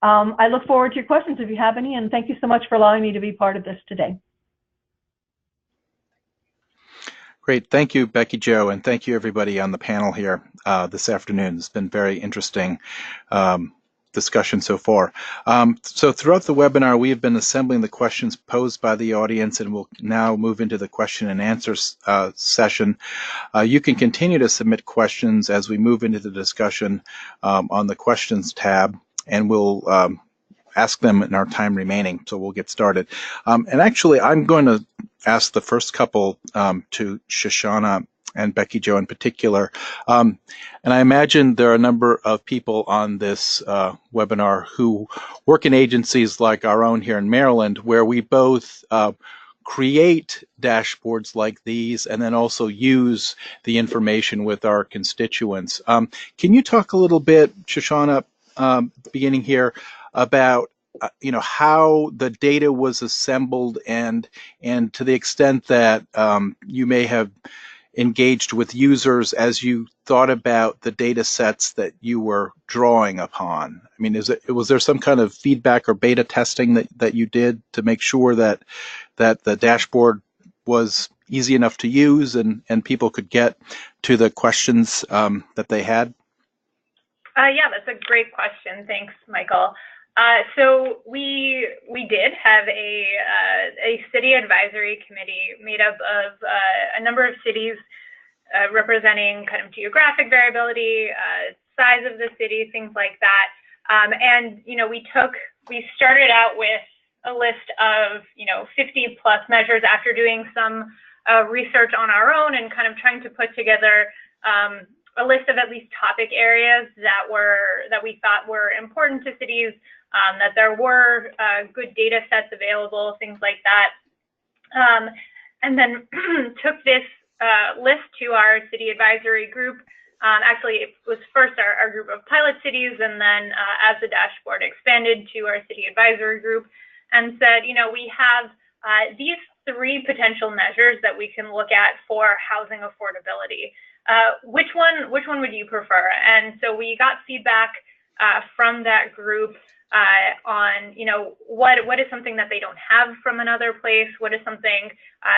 I look forward to your questions if you have any, and thank you so much for allowing me to be part of this today. Great. Thank you, Becky Jo, and thank you everybody on the panel here this afternoon. It's been very interesting discussion so far. So throughout the webinar, we have been assembling the questions posed by the audience, and we'll now move into the question and answer session. You can continue to submit questions as we move into the discussion on the questions tab, and we'll ask them in our time remaining, so we'll get started. And actually, I'm going to ask the first couple to Shoshanna and Becky Jo in particular. And I imagine there are a number of people on this webinar who work in agencies like our own here in Maryland, where we both create dashboards like these and then also use the information with our constituents. Can you talk a little bit, Shoshanna, beginning here, about how the data was assembled and to the extent that you may have engaged with users as you thought about the data sets that you were drawing upon? I mean, was there some kind of feedback or beta testing that you did to make sure that the dashboard was easy enough to use and people could get to the questions that they had? Yeah, that's a great question. Thanks, Michael. So we did have a city advisory committee made up of a number of cities representing kind of geographic variability, size of the city, things like that. And we started out with a list of 50 plus measures after doing some research on our own and kind of trying to put together a list of at least topic areas that we thought were important to cities. That there were good data sets available, things like that. And then took this list to our city advisory group. Actually, it was first our group of pilot cities, and then as the dashboard expanded to our city advisory group, and said, we have these 3 potential measures that we can look at for housing affordability. Which one would you prefer? And so we got feedback from that group on what is something that they don't have from another place, what is something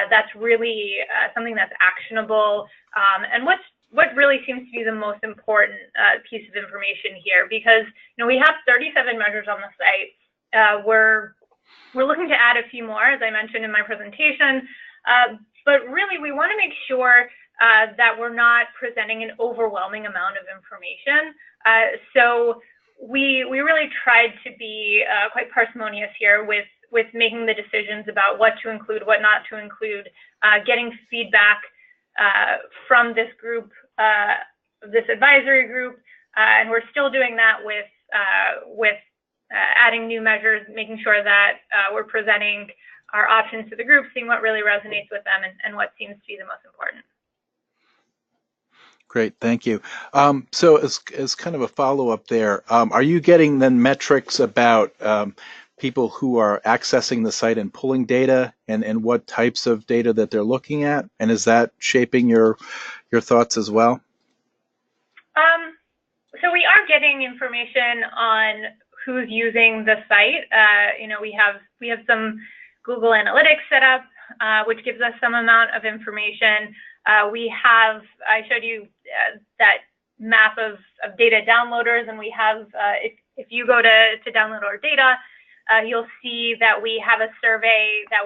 that's really something that's actionable, and what really seems to be the most important piece of information here, because we have 37 measures on the site. We're looking to add a few more, as I mentioned in my presentation, but really we want to make sure that we're not presenting an overwhelming amount of information. So we really tried to be quite parsimonious here with making the decisions about what to include, what not to include, getting feedback from this group, this advisory group, and we're still doing that with adding new measures, making sure that we're presenting our options to the group, seeing what really resonates with them and what seems to be the most important. Great, thank you. So as kind of a follow-up there, are you getting then metrics about people who are accessing the site and pulling data, and what types of data that they're looking at? And is that shaping your thoughts as well? So we are getting information on who's using the site. We have some Google Analytics set up, which gives us some amount of information. I showed you that map of data downloaders, and we have, if you go to download our data, you'll see that we have a survey that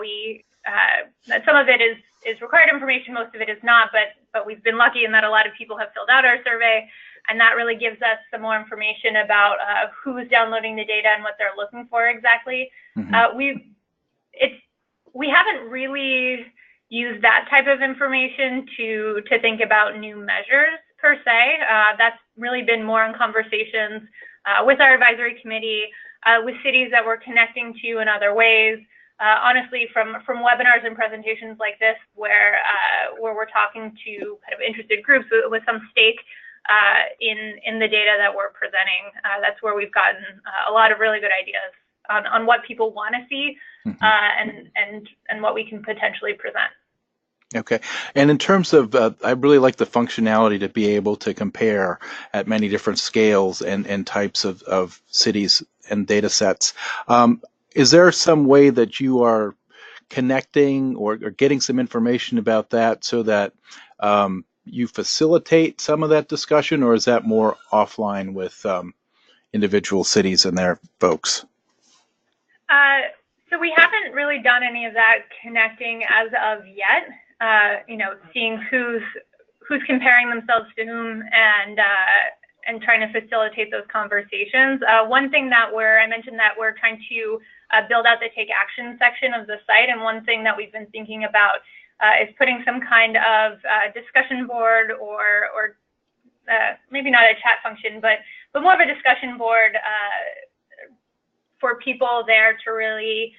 some of it is required information, most of it is not, but we've been lucky in that a lot of people have filled out our survey, and that really gives us some more information about who's downloading the data and what they're looking for exactly. Mm-hmm. We haven't really used that type of information to think about new measures per se. That's really been more in conversations with our advisory committee, with cities that we're connecting to in other ways. Honestly, from webinars and presentations like this, where we're talking to kind of interested groups with some stake in the data that we're presenting. That's where we've gotten a lot of really good ideas on what people want to see, mm-hmm. and what we can potentially present. Okay. And in terms of, I really like the functionality to be able to compare at many different scales and types of cities and data sets. Is there some way that you are connecting or getting some information about that so that you facilitate some of that discussion, or is that more offline with individual cities and their folks? So we haven't really done any of that connecting as of yet. Seeing who's comparing themselves to whom and trying to facilitate those conversations. One thing that I mentioned that we're trying to build out the take action section of the site, and one thing that we've been thinking about is putting some kind of discussion board or maybe not a chat function, but more of a discussion board for people there to really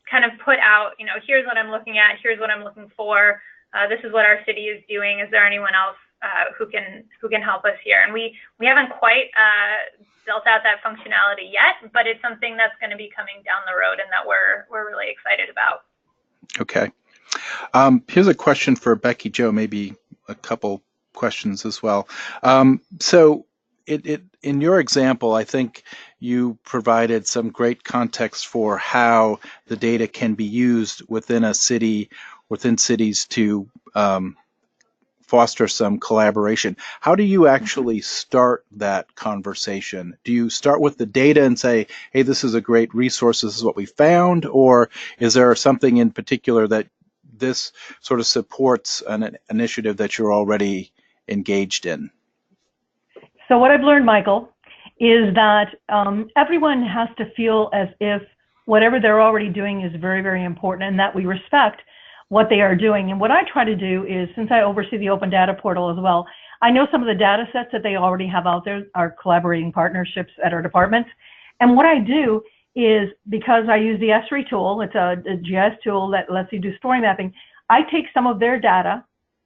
kind of put out, here's what I'm looking at, here's what I'm looking for, this is what our city is doing, is there anyone else who can help us here? And we haven't quite built out that functionality yet, but it's something that's going to be coming down the road and that we're really excited about. Okay. Here's a question for Becky Jo, maybe a couple questions as well. So in your example, I think you provided some great context for how the data can be used within a city, within cities to foster some collaboration. How do you actually start that conversation? Do you start with the data and say, hey, this is a great resource, this is what we found, or is there something in particular that this sort of supports an initiative that you're already engaged in? So what I've learned, Michael, is that everyone has to feel as if whatever they're already doing is very, very important, and that we respect what they are doing. And what I try to do is, since I oversee the open data portal as well, I know some of the data sets that they already have out there are collaborating partnerships at our departments. And what I do is, because I use the ESRI tool, it's a GIS tool that lets you do story mapping, I take some of their data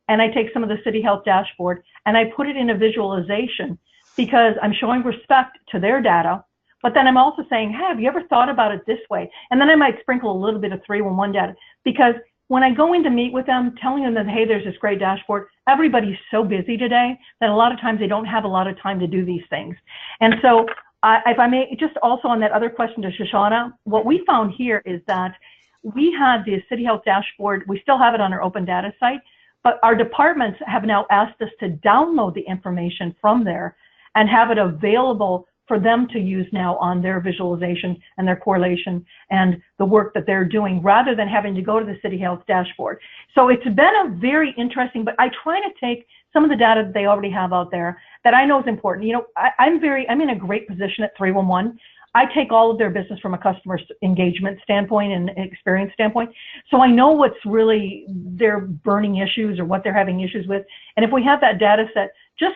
and I take some of the City Health Dashboard and I put it in a visualization, because I'm showing respect to their data, but then I'm also saying, hey, have you ever thought about it this way? And then I might sprinkle a little bit of 311 data, because when I go in to meet with them, telling them that, hey, there's this great dashboard, everybody's so busy today that a lot of times they don't have a lot of time to do these things. And so if I may, just also on that other question to Shoshanna, what we found here is that we had the City Health Dashboard, we still have it on our open data site, but our departments have now asked us to download the information from there and have it available for them to use now on their visualization and their correlation and the work that they're doing, rather than having to go to the City Health Dashboard. So it's been a very interesting, but I try to take some of the data that they already have out there that I know is important. I'm in a great position at 311. I take all of their business from a customer engagement standpoint and experience standpoint. So I know what's really their burning issues or what they're having issues with. And if we have that data set, just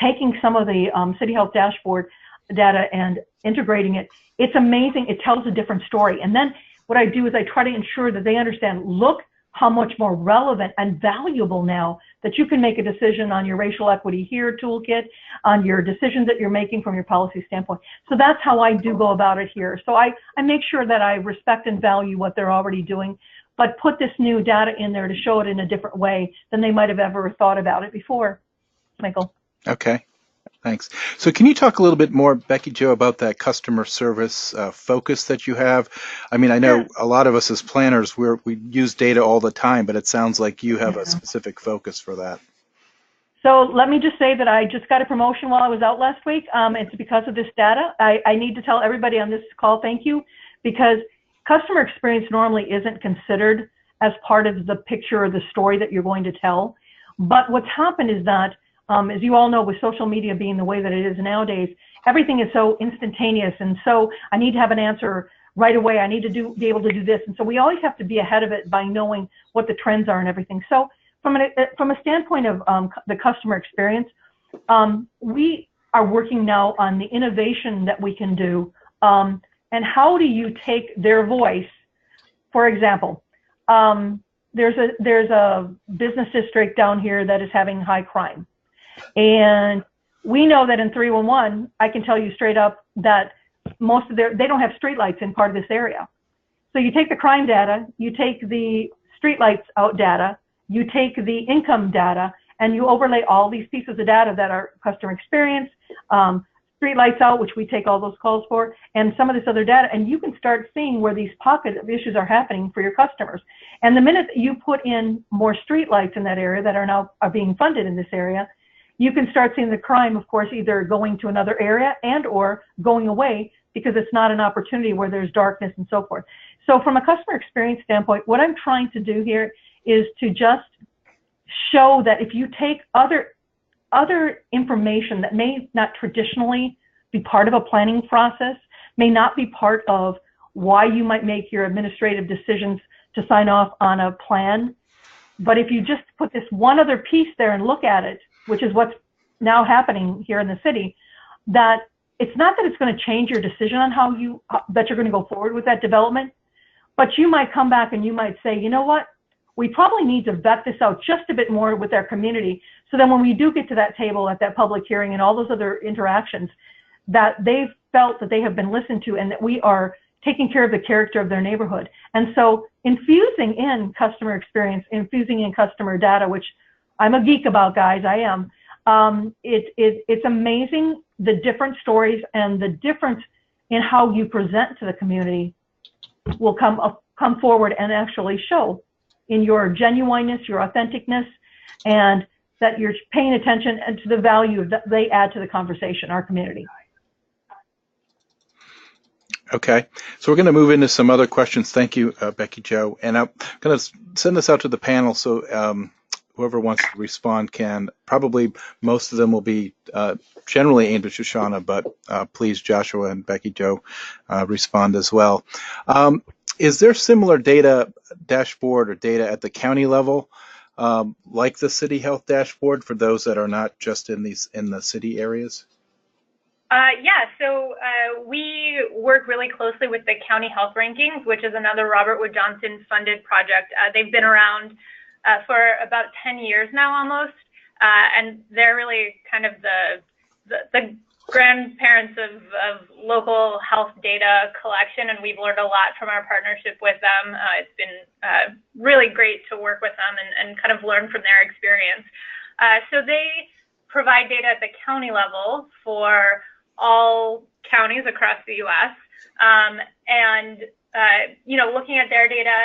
taking some of the City Health Dashboard data and integrating it, it's amazing. It tells a different story. And then what I do is I try to ensure that they understand, look how much more relevant and valuable now that you can make a decision on your racial equity here toolkit, on your decisions that you're making from your policy standpoint. So that's how I do go about it here. So I make sure that I respect and value what they're already doing, but put this new data in there to show it in a different way than they might have ever thought about it before. Michael. Okay. Thanks. So can you talk a little bit more, Becky Jo, about that customer service focus that you have? I mean, I know a lot of us as planners, we use data all the time, but it sounds like you have a specific focus for that. So let me just say that I just got a promotion while I was out last week. It's because of this data. I need to tell everybody on this call thank you, because customer experience normally isn't considered as part of the picture or the story that you're going to tell. But what's happened is that as you all know, with social media being the way that it is nowadays, everything is so instantaneous, and so I need to have an answer right away. I need to be able to do this, and so we always have to be ahead of it by knowing what the trends are and everything. So from a standpoint of the customer experience, we are working now on the innovation that we can do, and how do you take their voice? For example, there's a business district down here that is having high crime. And we know that in 311, I can tell you straight up that most of they don't have streetlights in part of this area. So you take the crime data, you take the streetlights out data, you take the income data, and you overlay all these pieces of data that are customer experience, streetlights out, which we take all those calls for, and some of this other data, and you can start seeing where these pockets of issues are happening for your customers. And the minute that you put in more streetlights in that area that are being funded in this area, you can start seeing the crime, of course, either going to another area and or going away because it's not an opportunity where there's darkness and so forth. So from a customer experience standpoint, what I'm trying to do here is to just show that if you take other information that may not traditionally be part of a planning process, may not be part of why you might make your administrative decisions to sign off on a plan, but if you just put this one other piece there and look at it, which is what's now happening here in the city, that it's not that it's going to change your decision on how that you're going to go forward with that development, but you might come back and you might say, you know what, we probably need to vet this out just a bit more with our community, so then when we do get to that table at that public hearing and all those other interactions, that they've felt that they have been listened to and that we are taking care of the character of their neighborhood. And so infusing in customer experience, infusing in customer data, which I'm a geek about, guys, I am. It's amazing the different stories and the difference in how you present to the community will come forward and actually show in your genuineness, your authenticness, and that you're paying attention to the value that they add to the conversation, our community. Okay, so we're going to move into some other questions. Thank you, Becky Jo. And I'm going to send this out to the panel so whoever wants to respond can. Probably most of them will be generally aimed at Shoshanna, but please, Joshua and Becky Jo, respond as well. Is there similar data dashboard or data at the county level, like the city health dashboard, for those that are not just in the city areas? Yeah, so we work really closely with the County Health Rankings, which is another Robert Wood Johnson funded project. They've been around for about 10 years now almost, and they're really kind of the grandparents of local health data collection, and we've learned a lot from our partnership with them. It's been really great to work with them and kind of learn from their experience. So they provide data at the county level for all counties across the U.S. And you know, looking at their data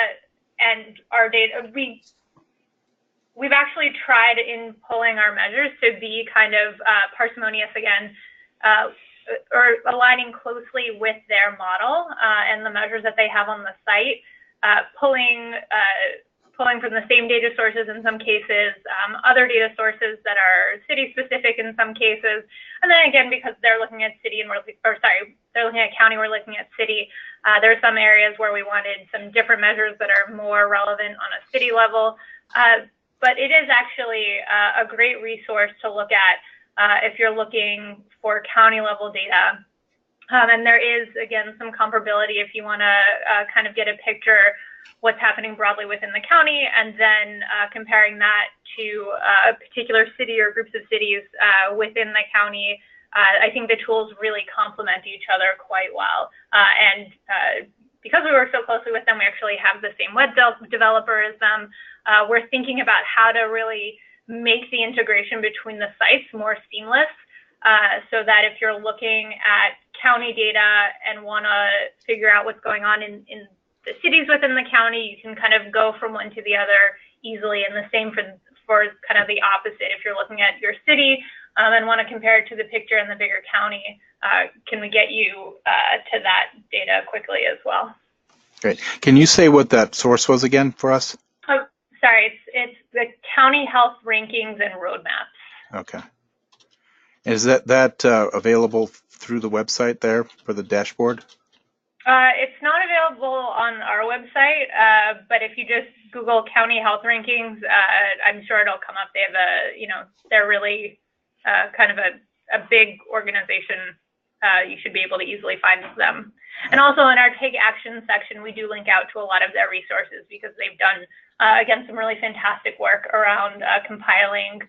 and our data, we've actually tried in pulling our measures to be kind of parsimonious again, or aligning closely with their model and the measures that they have on the site, pulling from the same data sources in some cases, other data sources that are city specific in some cases, and then again, because they're looking at city and they're looking at county, we're looking at city. There are some areas where we wanted some different measures that are more relevant on a city level, but it is actually a great resource to look at if you're looking for county level data. And there is, again, some comparability if you want to kind of get a picture what's happening broadly within the county, and then comparing that to a particular city or groups of cities within the county. I think the tools really complement each other quite well. Because we work so closely with them, we actually have the same web developer as them. We're thinking about how to really make the integration between the sites more seamless, so that if you're looking at county data and want to figure out what's going on in the cities within the county, you can kind of go from one to the other easily, and the same for kind of the opposite. If you're looking at your city and want to compare it to the picture in the bigger county, can we get you to that data quickly as well? Great. Can you say what that source was again for us? Oh, sorry, it's the county health rankings and roadmaps. Okay. Is that available through the website there for the dashboard? It's not available on our website, but if you just Google county health rankings, I'm sure it'll come up. They have they're really kind of a big organization. You should be able to easily find them. And also in our Take Action section, we do link out to a lot of their resources because they've done, again, some really fantastic work around compiling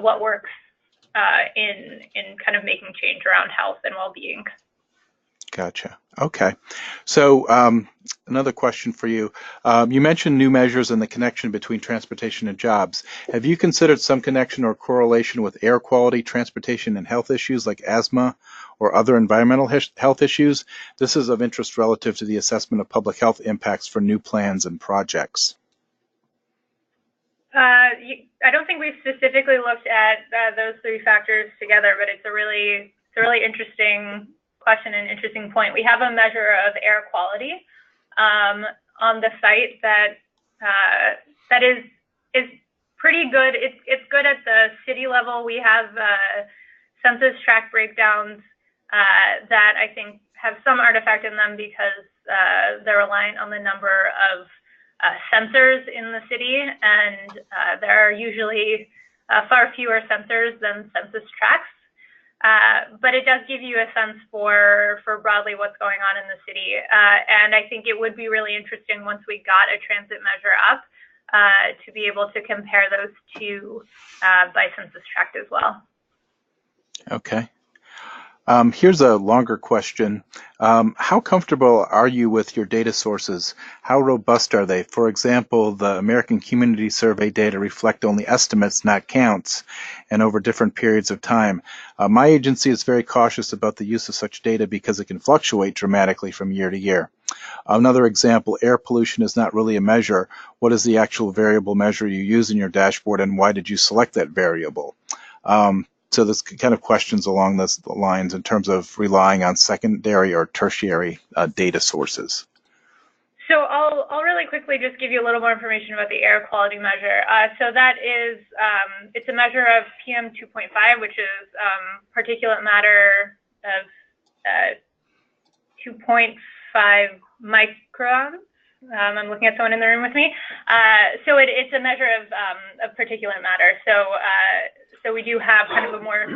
what works in kind of making change around health and well-being. Gotcha. Okay. So another question for you. You mentioned new measures and the connection between transportation and jobs. Have you considered some connection or correlation with air quality, transportation, and health issues like asthma or other environmental health issues? This is of interest relative to the assessment of public health impacts for new plans and projects. I don't think we've specifically looked at those three factors together, but it's a really interesting question and interesting point. We have a measure of air quality on the site that is pretty good. It's good at the city level. We have census tract breakdowns that I think have some artifact in them because they're reliant on the number of sensors in the city, and there are usually far fewer sensors than census tracts. But it does give you a sense for broadly what's going on in the city. And I think it would be really interesting once we got a transit measure up to be able to compare those two by census tract as well. Okay. Here's a longer question. How comfortable are you with your data sources? How robust are they? For example, the American Community Survey data reflect only estimates, not counts, and over different periods of time. My agency is very cautious about the use of such data because it can fluctuate dramatically from year to year. Another example, air pollution is not really a measure. What is the actual variable measure you use in your dashboard, and why did you select that variable? So there's kind of questions along those lines in terms of relying on secondary or tertiary data sources. So I'll really quickly just give you a little more information about the air quality measure. So that is, it's a measure of PM 2.5, which is particulate matter of 2.5 microns. I'm looking at someone in the room with me. So it's a measure of particulate matter. So we do have kind of a more,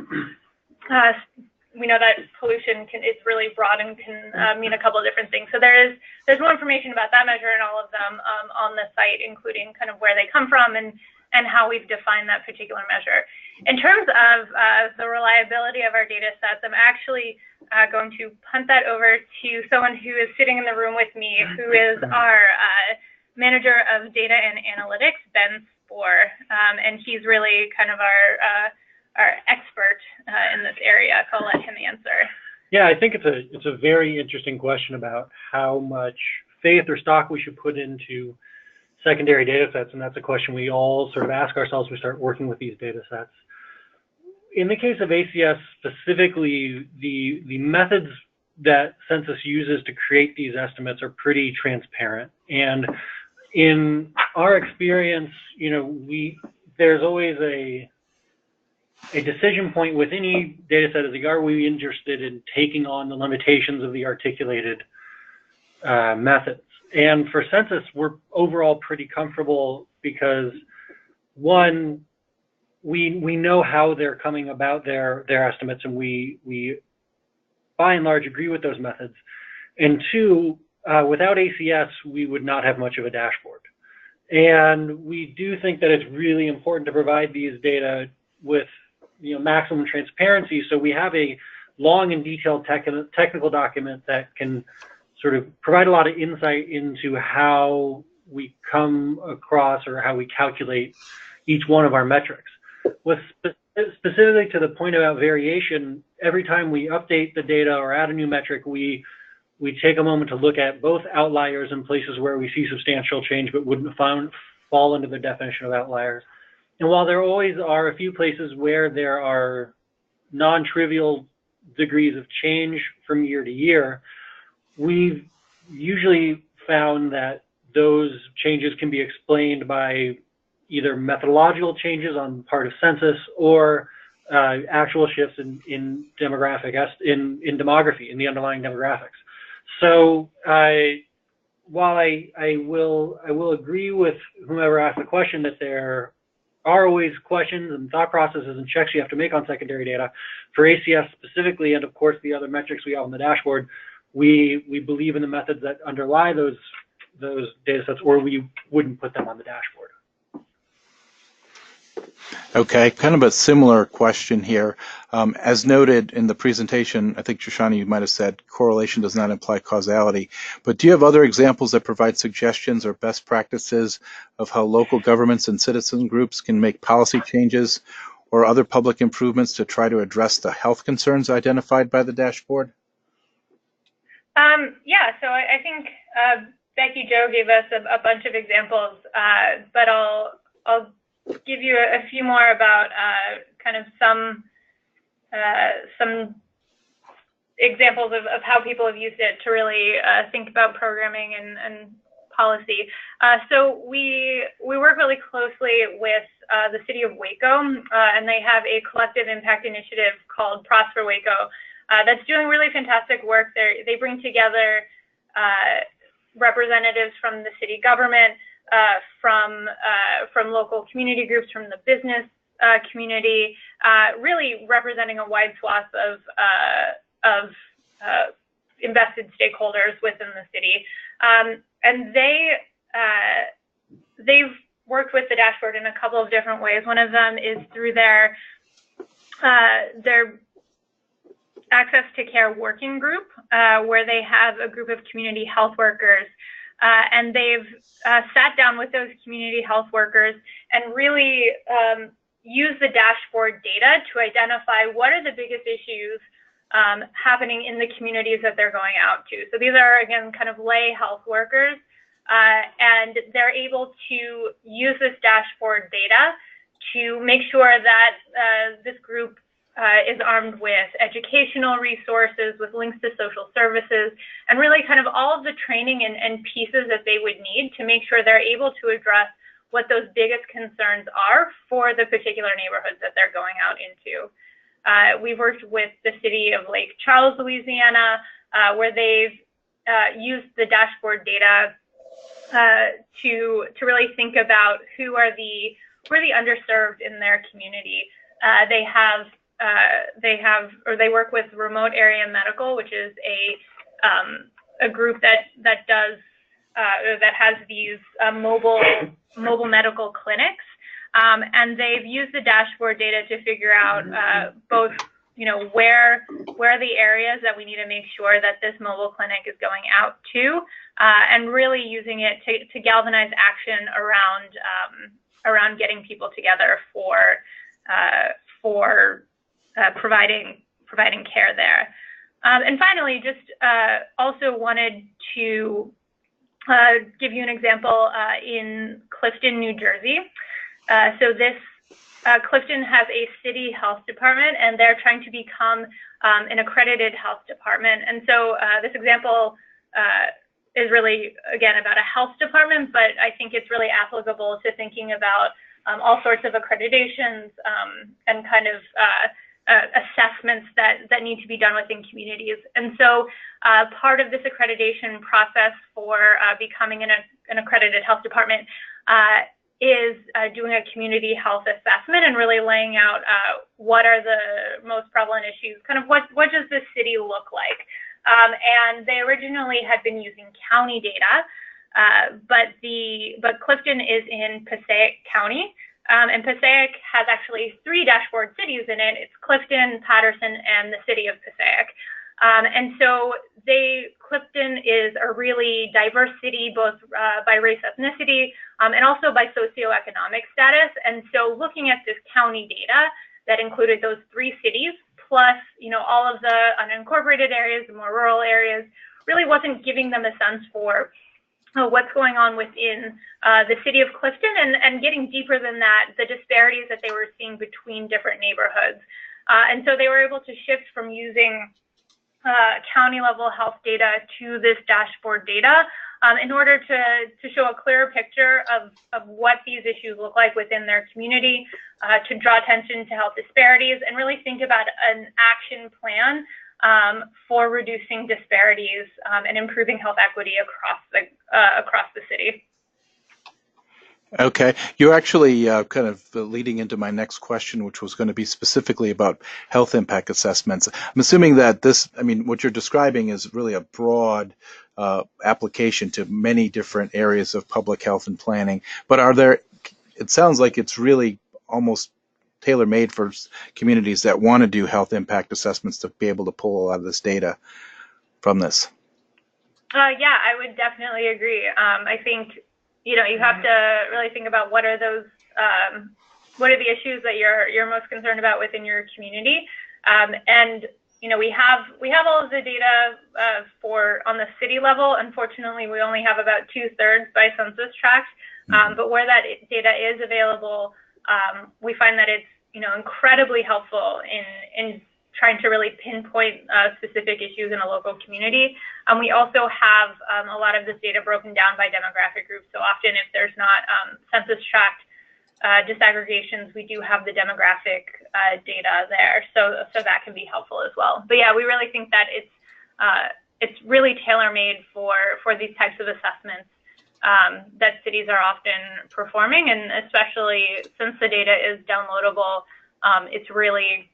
we know that pollution is really broad and can mean a couple of different things. So there's more information about that measure and all of them on the site, including kind of where they come from and how we've defined that particular measure. In terms of the reliability of our data sets, I'm actually going to punt that over to someone who is sitting in the room with me, who is our manager of data and analytics, Ben Spoor, and he's really kind of our expert in this area, so I'll let him answer. Yeah, I think it's a very interesting question about how much faith or stock we should put into secondary data sets, and that's a question we all sort of ask ourselves when we start working with these data sets. In the case of ACS specifically, the methods that census uses to create these estimates are pretty transparent, and in our experience, you know, there's always a decision point with any data set is, are we interested in taking on the limitations of the articulated methods? And for census, we're overall pretty comfortable because, one, we know how they're coming about their estimates, and we by and large agree with those methods. And two, without ACS, we would not have much of a dashboard. And we do think that it's really important to provide these data with maximum transparency, so we have a long and detailed technical document that can sort of provide a lot of insight into how we come across or how we calculate each one of our metrics. With specifically to the point about variation, every time we update the data or add a new metric, we take a moment to look at both outliers and places where we see substantial change but wouldn't fall into the definition of outliers. And while there always are a few places where there are non-trivial degrees of change from year to year, we've usually found that those changes can be explained by either methodological changes on part of census or actual shifts in demography, in the underlying demographics. So while I will agree with whomever asked the question that there are always questions and thought processes and checks you have to make on secondary data, for ACS specifically, and of course the other metrics we have on the dashboard, we believe in the methods that underlie those data sets, or we wouldn't put them on the dashboard. Okay, kind of a similar question here. As noted in the presentation, I think, Shoshanna, you might have said correlation does not imply causality, but do you have other examples that provide suggestions or best practices of how local governments and citizen groups can make policy changes or other public improvements to try to address the health concerns identified by the dashboard? Yeah, so I think Becky Jo gave us a bunch of examples, but I'll give you a few more about kind of some examples of how people have used it to really think about programming and policy. So we work really closely with the city of Waco, and they have a collective impact initiative called Prosper Waco that's doing really fantastic work. They bring together representatives from the city government, from local community groups, from the business community, really representing a wide swath of invested stakeholders within the city. And they've worked with the dashboard in a couple of different ways. One of them is through their Access to Care working group, where they have a group of community health workers, and they've sat down with those community health workers and really use the dashboard data to identify what are the biggest issues happening in the communities that they're going out to. So these are, again, kind of lay health workers, and they're able to use this dashboard data to make sure that this group is armed with educational resources, with links to social services, and really kind of all of the training and pieces that they would need to make sure they're able to address what those biggest concerns are for the particular neighborhoods that they're going out into. We've worked with the city of Lake Charles, Louisiana, where they've used the dashboard data to really think about who are the underserved in their community. They work with Remote Area Medical, which is a group that has these mobile medical clinics, and they've used the dashboard data to figure out both, where are the areas that we need to make sure that this mobile clinic is going out to, and really using it to galvanize action around getting people together for providing care there. And finally, just also wanted to give you an example in Clifton, New Jersey. So this Clifton has a city health department, and they're trying to become an accredited health department. And so this example is really, again, about a health department, but I think it's really applicable to thinking about all sorts of accreditations and kind of assessments that need to be done within communities. And so part of this accreditation process for becoming an accredited health department is doing a community health assessment and really laying out what are the most prevalent issues, kind of what does this city look like? and they originally had been using county data, but Clifton is in Passaic County, and Passaic has actually 3 dashboard cities in it. It's Clifton, Patterson, and the city of Passaic. And so Clifton is a really diverse city, both by race, ethnicity, and also by socioeconomic status. And so looking at this county data that included those 3 cities, plus, all of the unincorporated areas, the more rural areas, really wasn't giving them a sense for what's going on within the city of Clifton, and getting deeper than that, the disparities that they were seeing between different neighborhoods. And so they were able to shift from using county level health data to this dashboard data in order to show a clearer picture of what these issues look like within their community, to draw attention to health disparities, and really think about an action plan for reducing disparities and improving health equity across the city. Okay, you're actually kind of leading into my next question, which was going to be specifically about health impact assessments. I'm assuming that what you're describing is really a broad application to many different areas of public health and planning, but it sounds like it's really almost tailor-made for communities that want to do health impact assessments to be able to pull a lot of this data from this. Yeah, I would definitely agree. I think you have to really think about what are the issues that you're most concerned about within your community, and we have all of the data on the city level. Unfortunately, we only have about 2/3 by census tract, but where that data is available, we find that it's incredibly helpful in trying to really pinpoint specific issues in a local community. We also have a lot of this data broken down by demographic groups. So often if there's not census tract disaggregations, we do have the demographic data there. So that can be helpful as well. But yeah, we really think that it's really tailor-made for these types of assessments that cities are often performing, and especially since the data is downloadable, it's really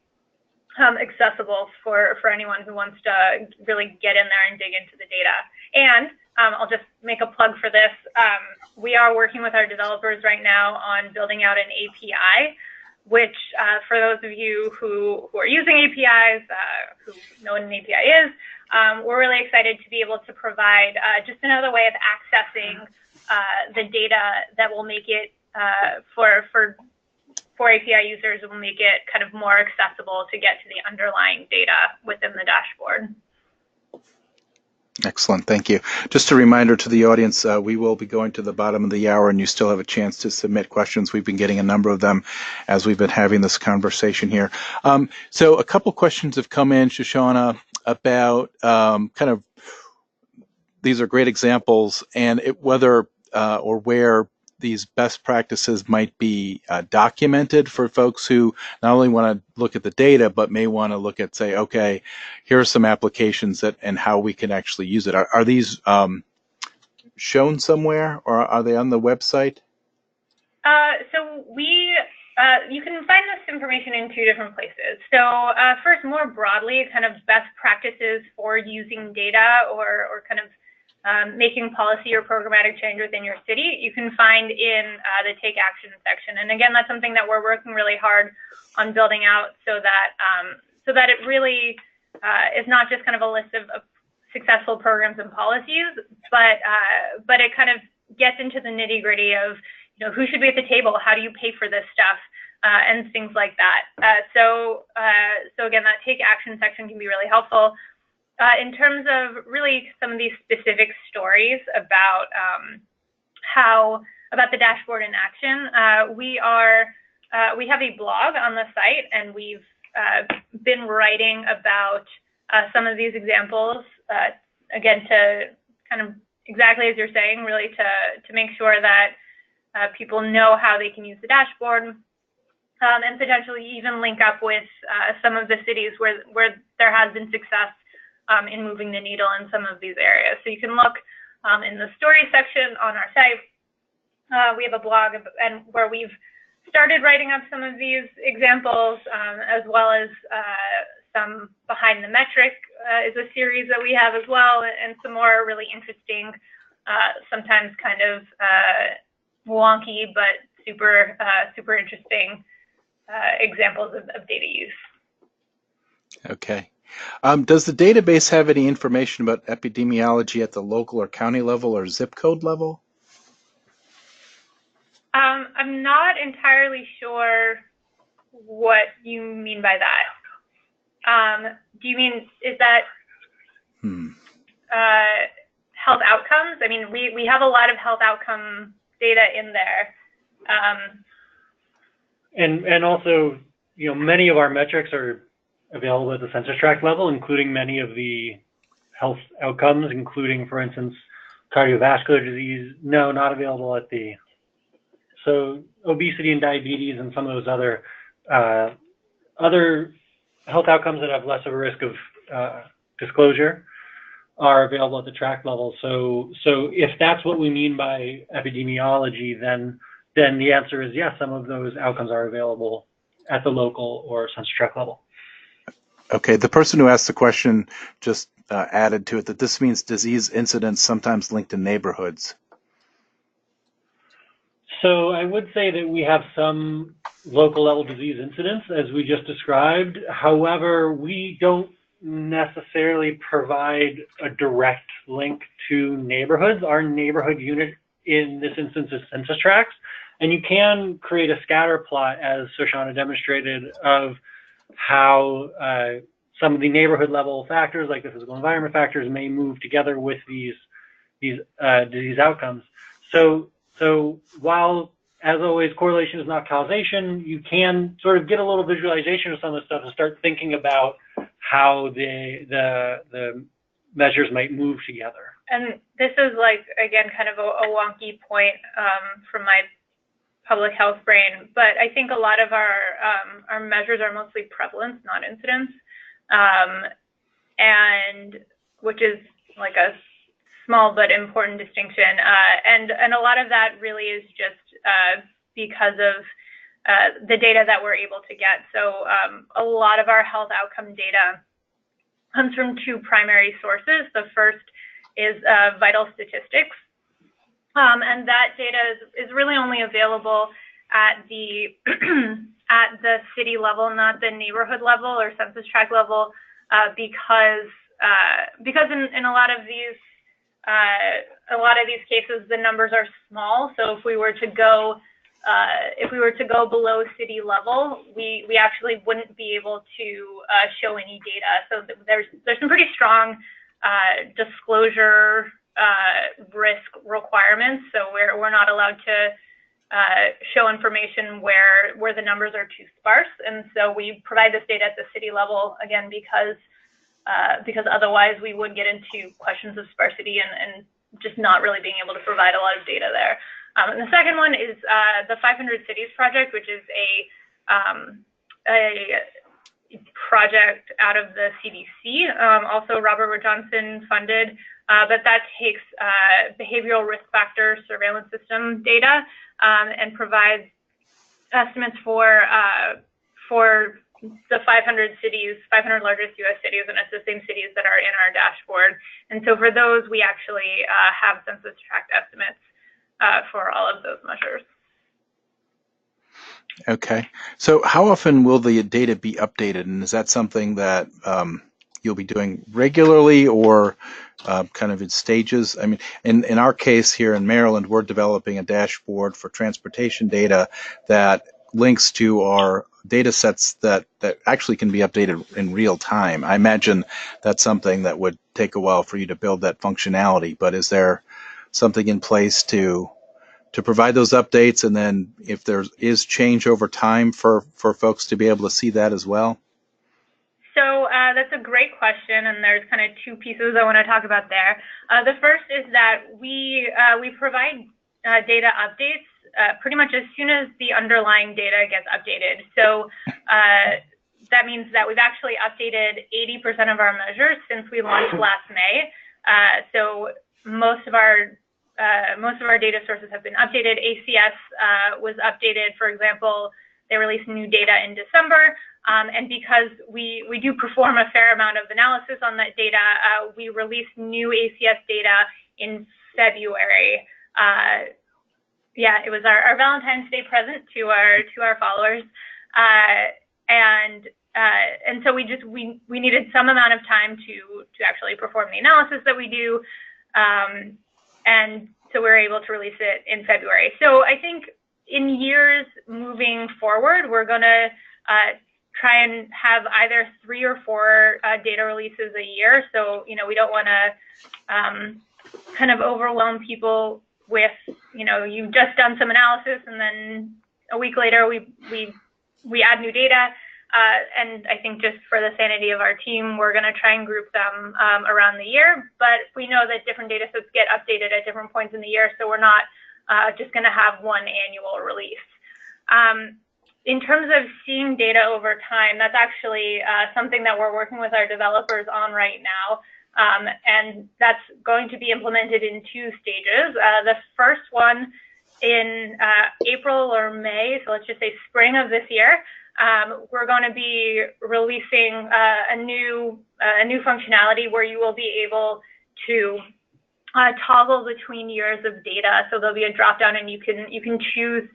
accessible for anyone who wants to really get in there and dig into the data. And I'll just make a plug for this. We are working with our developers right now on building out an API, which for those of you who are using APIs, who know what an API is, we're really excited to be able to provide just another way of accessing the data that will make it for API users, will make it kind of more accessible to get to the underlying data within the dashboard. Excellent, thank you. Just a reminder to the audience, we will be going to the bottom of the hour, and you still have a chance to submit questions. We've been getting a number of them as we've been having this conversation here. So a couple questions have come in, Shoshanna, about kind of, these are great examples, and whether or where these best practices might be documented for folks who not only want to look at the data, but may want to look at, say, okay, here are some applications and how we can actually use it. Are these shown somewhere, or are they on the website? So you can find this information in 2 different places. So first, more broadly, kind of best practices for using data or kind of making policy or programmatic change within your city, you can find in the Take Action section. And again, that's something that we're working really hard on building out so that it really is not just kind of a list of successful programs and policies, but it kind of gets into the nitty-gritty of who should be at the table, how do you pay for this stuff, and things like that. So again, that Take Action section can be really helpful. In terms of really some of these specific stories about about the dashboard in action, we have a blog on the site, and we've been writing about some of these examples, again, to kind of exactly as you're saying, really to make sure that people know how they can use the dashboard, and potentially even link up with some of the cities where there has been success in moving the needle in some of these areas. So you can look in the story section on our site. We have a blog and where we've started writing up some of these examples, as well as some behind the metric is a series that we have as well, and some more really interesting, sometimes kind of wonky but super interesting examples of data use. Okay. Does the database have any information about epidemiology at the local or county level or zip code level? I'm not entirely sure what you mean by that. Do you mean, is that health outcomes? I mean, we have a lot of health outcome data in there. And also, many of our metrics are available at the census tract level, including many of the health outcomes, including, for instance, cardiovascular disease. No, not available at the. So obesity and diabetes and some of those other health outcomes that have less of a risk of disclosure are available at the tract level. So if that's what we mean by epidemiology, then the answer is yes, some of those outcomes are available at the local or census tract level. Okay, the person who asked the question just added to it that this means disease incidents sometimes linked to neighborhoods. So I would say that we have some local level disease incidents, as we just described. However, we don't necessarily provide a direct link to neighborhoods. Our neighborhood unit in this instance is census tracts, and you can create a scatter plot, as Shoshanna demonstrated, of how some of the neighborhood level factors, like the physical environment factors, may move together with these disease outcomes. So while, as always, correlation is not causation, you can sort of get a little visualization of some of the stuff and start thinking about how the measures might move together. And this is, like, again, kind of a wonky point from my public health brain, but I think a lot of our measures are mostly prevalence, not incidence, and which is like a small but important distinction. And a lot of that really is just because of the data that we're able to get. So a lot of our health outcome data comes from two primary sources. The first is vital statistics. And that data is really only available at the at the city level, not the neighborhood level or census tract level, because in a lot of these cases the numbers are small. So if we were to go below city level, we actually wouldn't be able to show any data. So there's some pretty strong disclosure risk requirements. So we're not allowed to show information where the numbers are too sparse. And so we provide this data at the city level, again, because otherwise we would get into questions of sparsity and just not really being able to provide a lot of data there. And the second one is the 500 Cities Project, which is a project out of the CDC, also Robert Wood Johnson funded, but that takes behavioral risk factor surveillance system data and provides estimates for the 500 cities, 500 largest U.S. cities, and it's the same cities that are in our dashboard. And so for those, we actually have census tract estimates for all of those measures. Okay. So how often will the data be updated? And is that something that you'll be doing regularly or kind of in stages? I mean, in our case here in Maryland, we're developing a dashboard for transportation data that links to our data sets that actually can be updated in real time. I imagine that's something that would take a while for you to build that functionality, but is there something in place to provide those updates, and then if there is change over time for folks to be able to see that as well? So that's a great question, and there's kind of two pieces I want to talk about there. The first is that we provide data updates pretty much as soon as the underlying data gets updated. So that means that we've actually updated 80% of our measures since we launched last May. So most of our data sources have been updated. ACS was updated, for example. They released new data in December, And because we do perform a fair amount of analysis on that data, we released new ACS data in February. Yeah, it was our Valentine's Day present to our followers, and so we needed some amount of time to actually perform the analysis that we do, and so we were able to release it in February. So I think in years moving forward, we're going to try and have either 3 or 4 data releases a year. So we don't want to kind of overwhelm people with you've just done some analysis and then a week later we add new data. And I think just for the sanity of our team, we're going to try and group them around the year. But we know that different data sets get updated at different points in the year, so we're not just going to have one annual release. In terms of seeing data over time, that's actually something that we're working with our developers on right now. And that's going to be implemented in 2 stages. The first one in April or May, so let's just say spring of this year, we're going to be releasing a new functionality where you will be able to toggle between years of data. So there'll be a drop down, and you can choose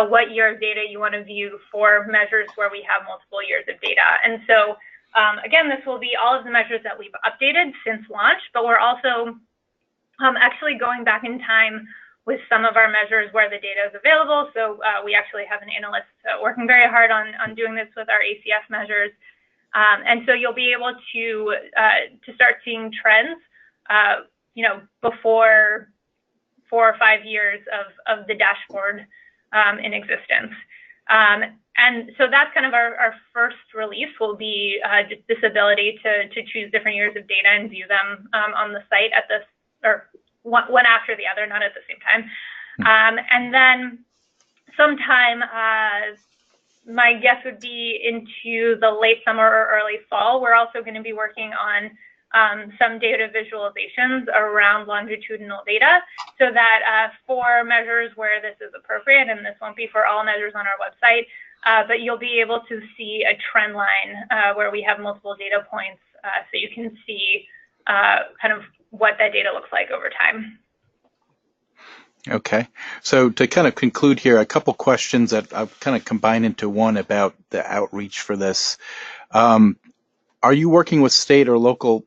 what year of data you want to view for measures where we have multiple years of data. And so again, this will be all of the measures that we've updated since launch, but we're also actually going back in time with some of our measures where the data is available. So we actually have an analyst working very hard on doing this with our ACS measures. And so you'll be able to start seeing trends, before 4 or 5 years of the dashboard in existence. And so that's kind of our first release will be just this ability to choose different years of data and view them on the site at this, or one after the other, not at the same time. And then sometime, my guess would be into the late summer or early fall, we're also going to be working on some data visualizations around longitudinal data, so that for measures where this is appropriate, and this won't be for all measures on our website, but you'll be able to see a trend line where we have multiple data points, so you can see kind of what that data looks like over time. Okay, so to kind of conclude here, a couple questions that I'll kind of combine into one about the outreach for this. Are you working with state or local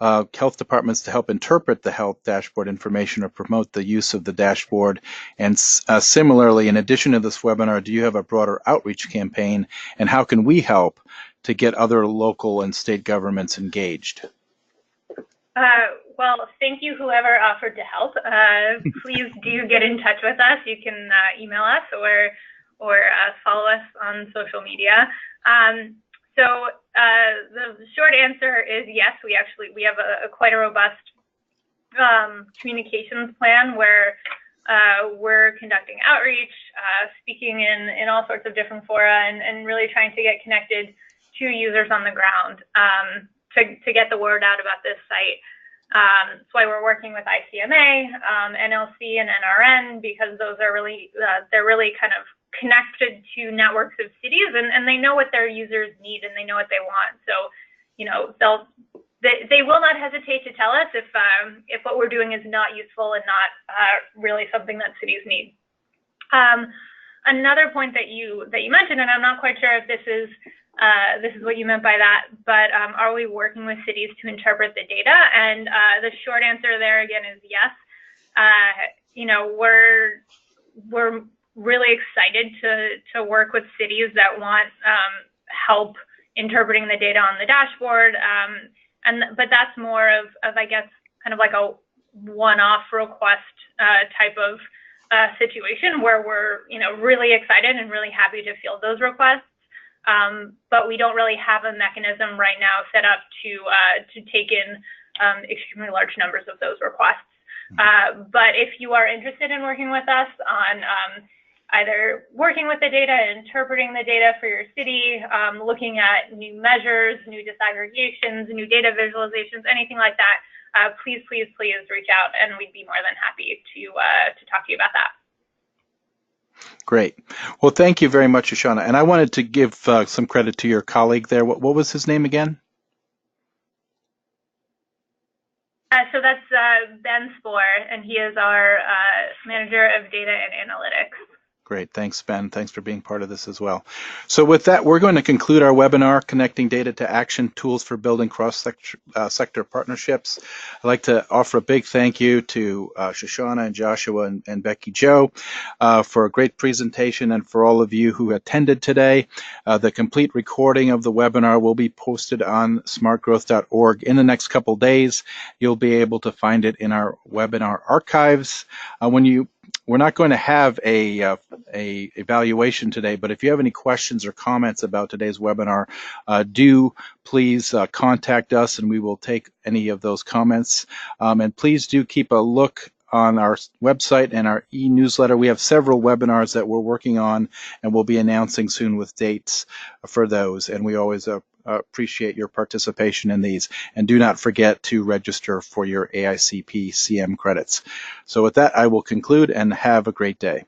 health departments to help interpret the health dashboard information or promote the use of the dashboard? And similarly, in addition to this webinar, do you have a broader outreach campaign, and how can we help to get other local and state governments engaged? Well, thank you, whoever offered to help. Please do get in touch with us. You can email us or follow us on social media. So the short answer is yes. We have quite a robust communications plan where we're conducting outreach, speaking in all sorts of different fora, and really trying to get connected to users on the ground to get the word out about this site. That's why we're working with ICMA, NLC, and NRN, because those are really they're really kind of connected to networks of cities, and they know what their users need, and they know what they want. So, they will not hesitate to tell us if what we're doing is not useful and not really something that cities need. Another point that you mentioned, and I'm not quite sure if this is what you meant by that, but are we working with cities to interpret the data? And the short answer there again is yes. We're really excited to work with cities that want help interpreting the data on the dashboard, but that's more of I guess kind of like a one-off request type of situation where we're really excited and really happy to field those requests. But we don't really have a mechanism right now set up to take in extremely large numbers of those requests. But if you are interested in working with us on either working with the data, interpreting the data for your city, looking at new measures, new disaggregations, new data visualizations, anything like that, please reach out, and we'd be more than happy to talk to you about that. Great. Well, thank you very much, Shoshanna. And I wanted to give some credit to your colleague there. What was his name again? So that's Ben Spoor, and he is our manager of data and analytics. Great. Thanks, Ben. Thanks for being part of this as well. So with that, we're going to conclude our webinar, Connecting Data to Action, Tools for Building Cross-Sector Partnerships. I'd like to offer a big thank you to Shoshanna and Joshua and Becky Joe for a great presentation, and for all of you who attended today. The complete recording of the webinar will be posted on smartgrowth.org in the next couple days. You'll be able to find it in our webinar archives. We're not going to have a evaluation today, but if you have any questions or comments about today's webinar, do please contact us, and we will take any of those comments. And please do keep a look on our website and our e-newsletter. We have several webinars that we're working on, and we'll be announcing soon with dates for those. And we always appreciate your participation in these. And do not forget to register for your AICP CM credits. So with that, I will conclude, and have a great day.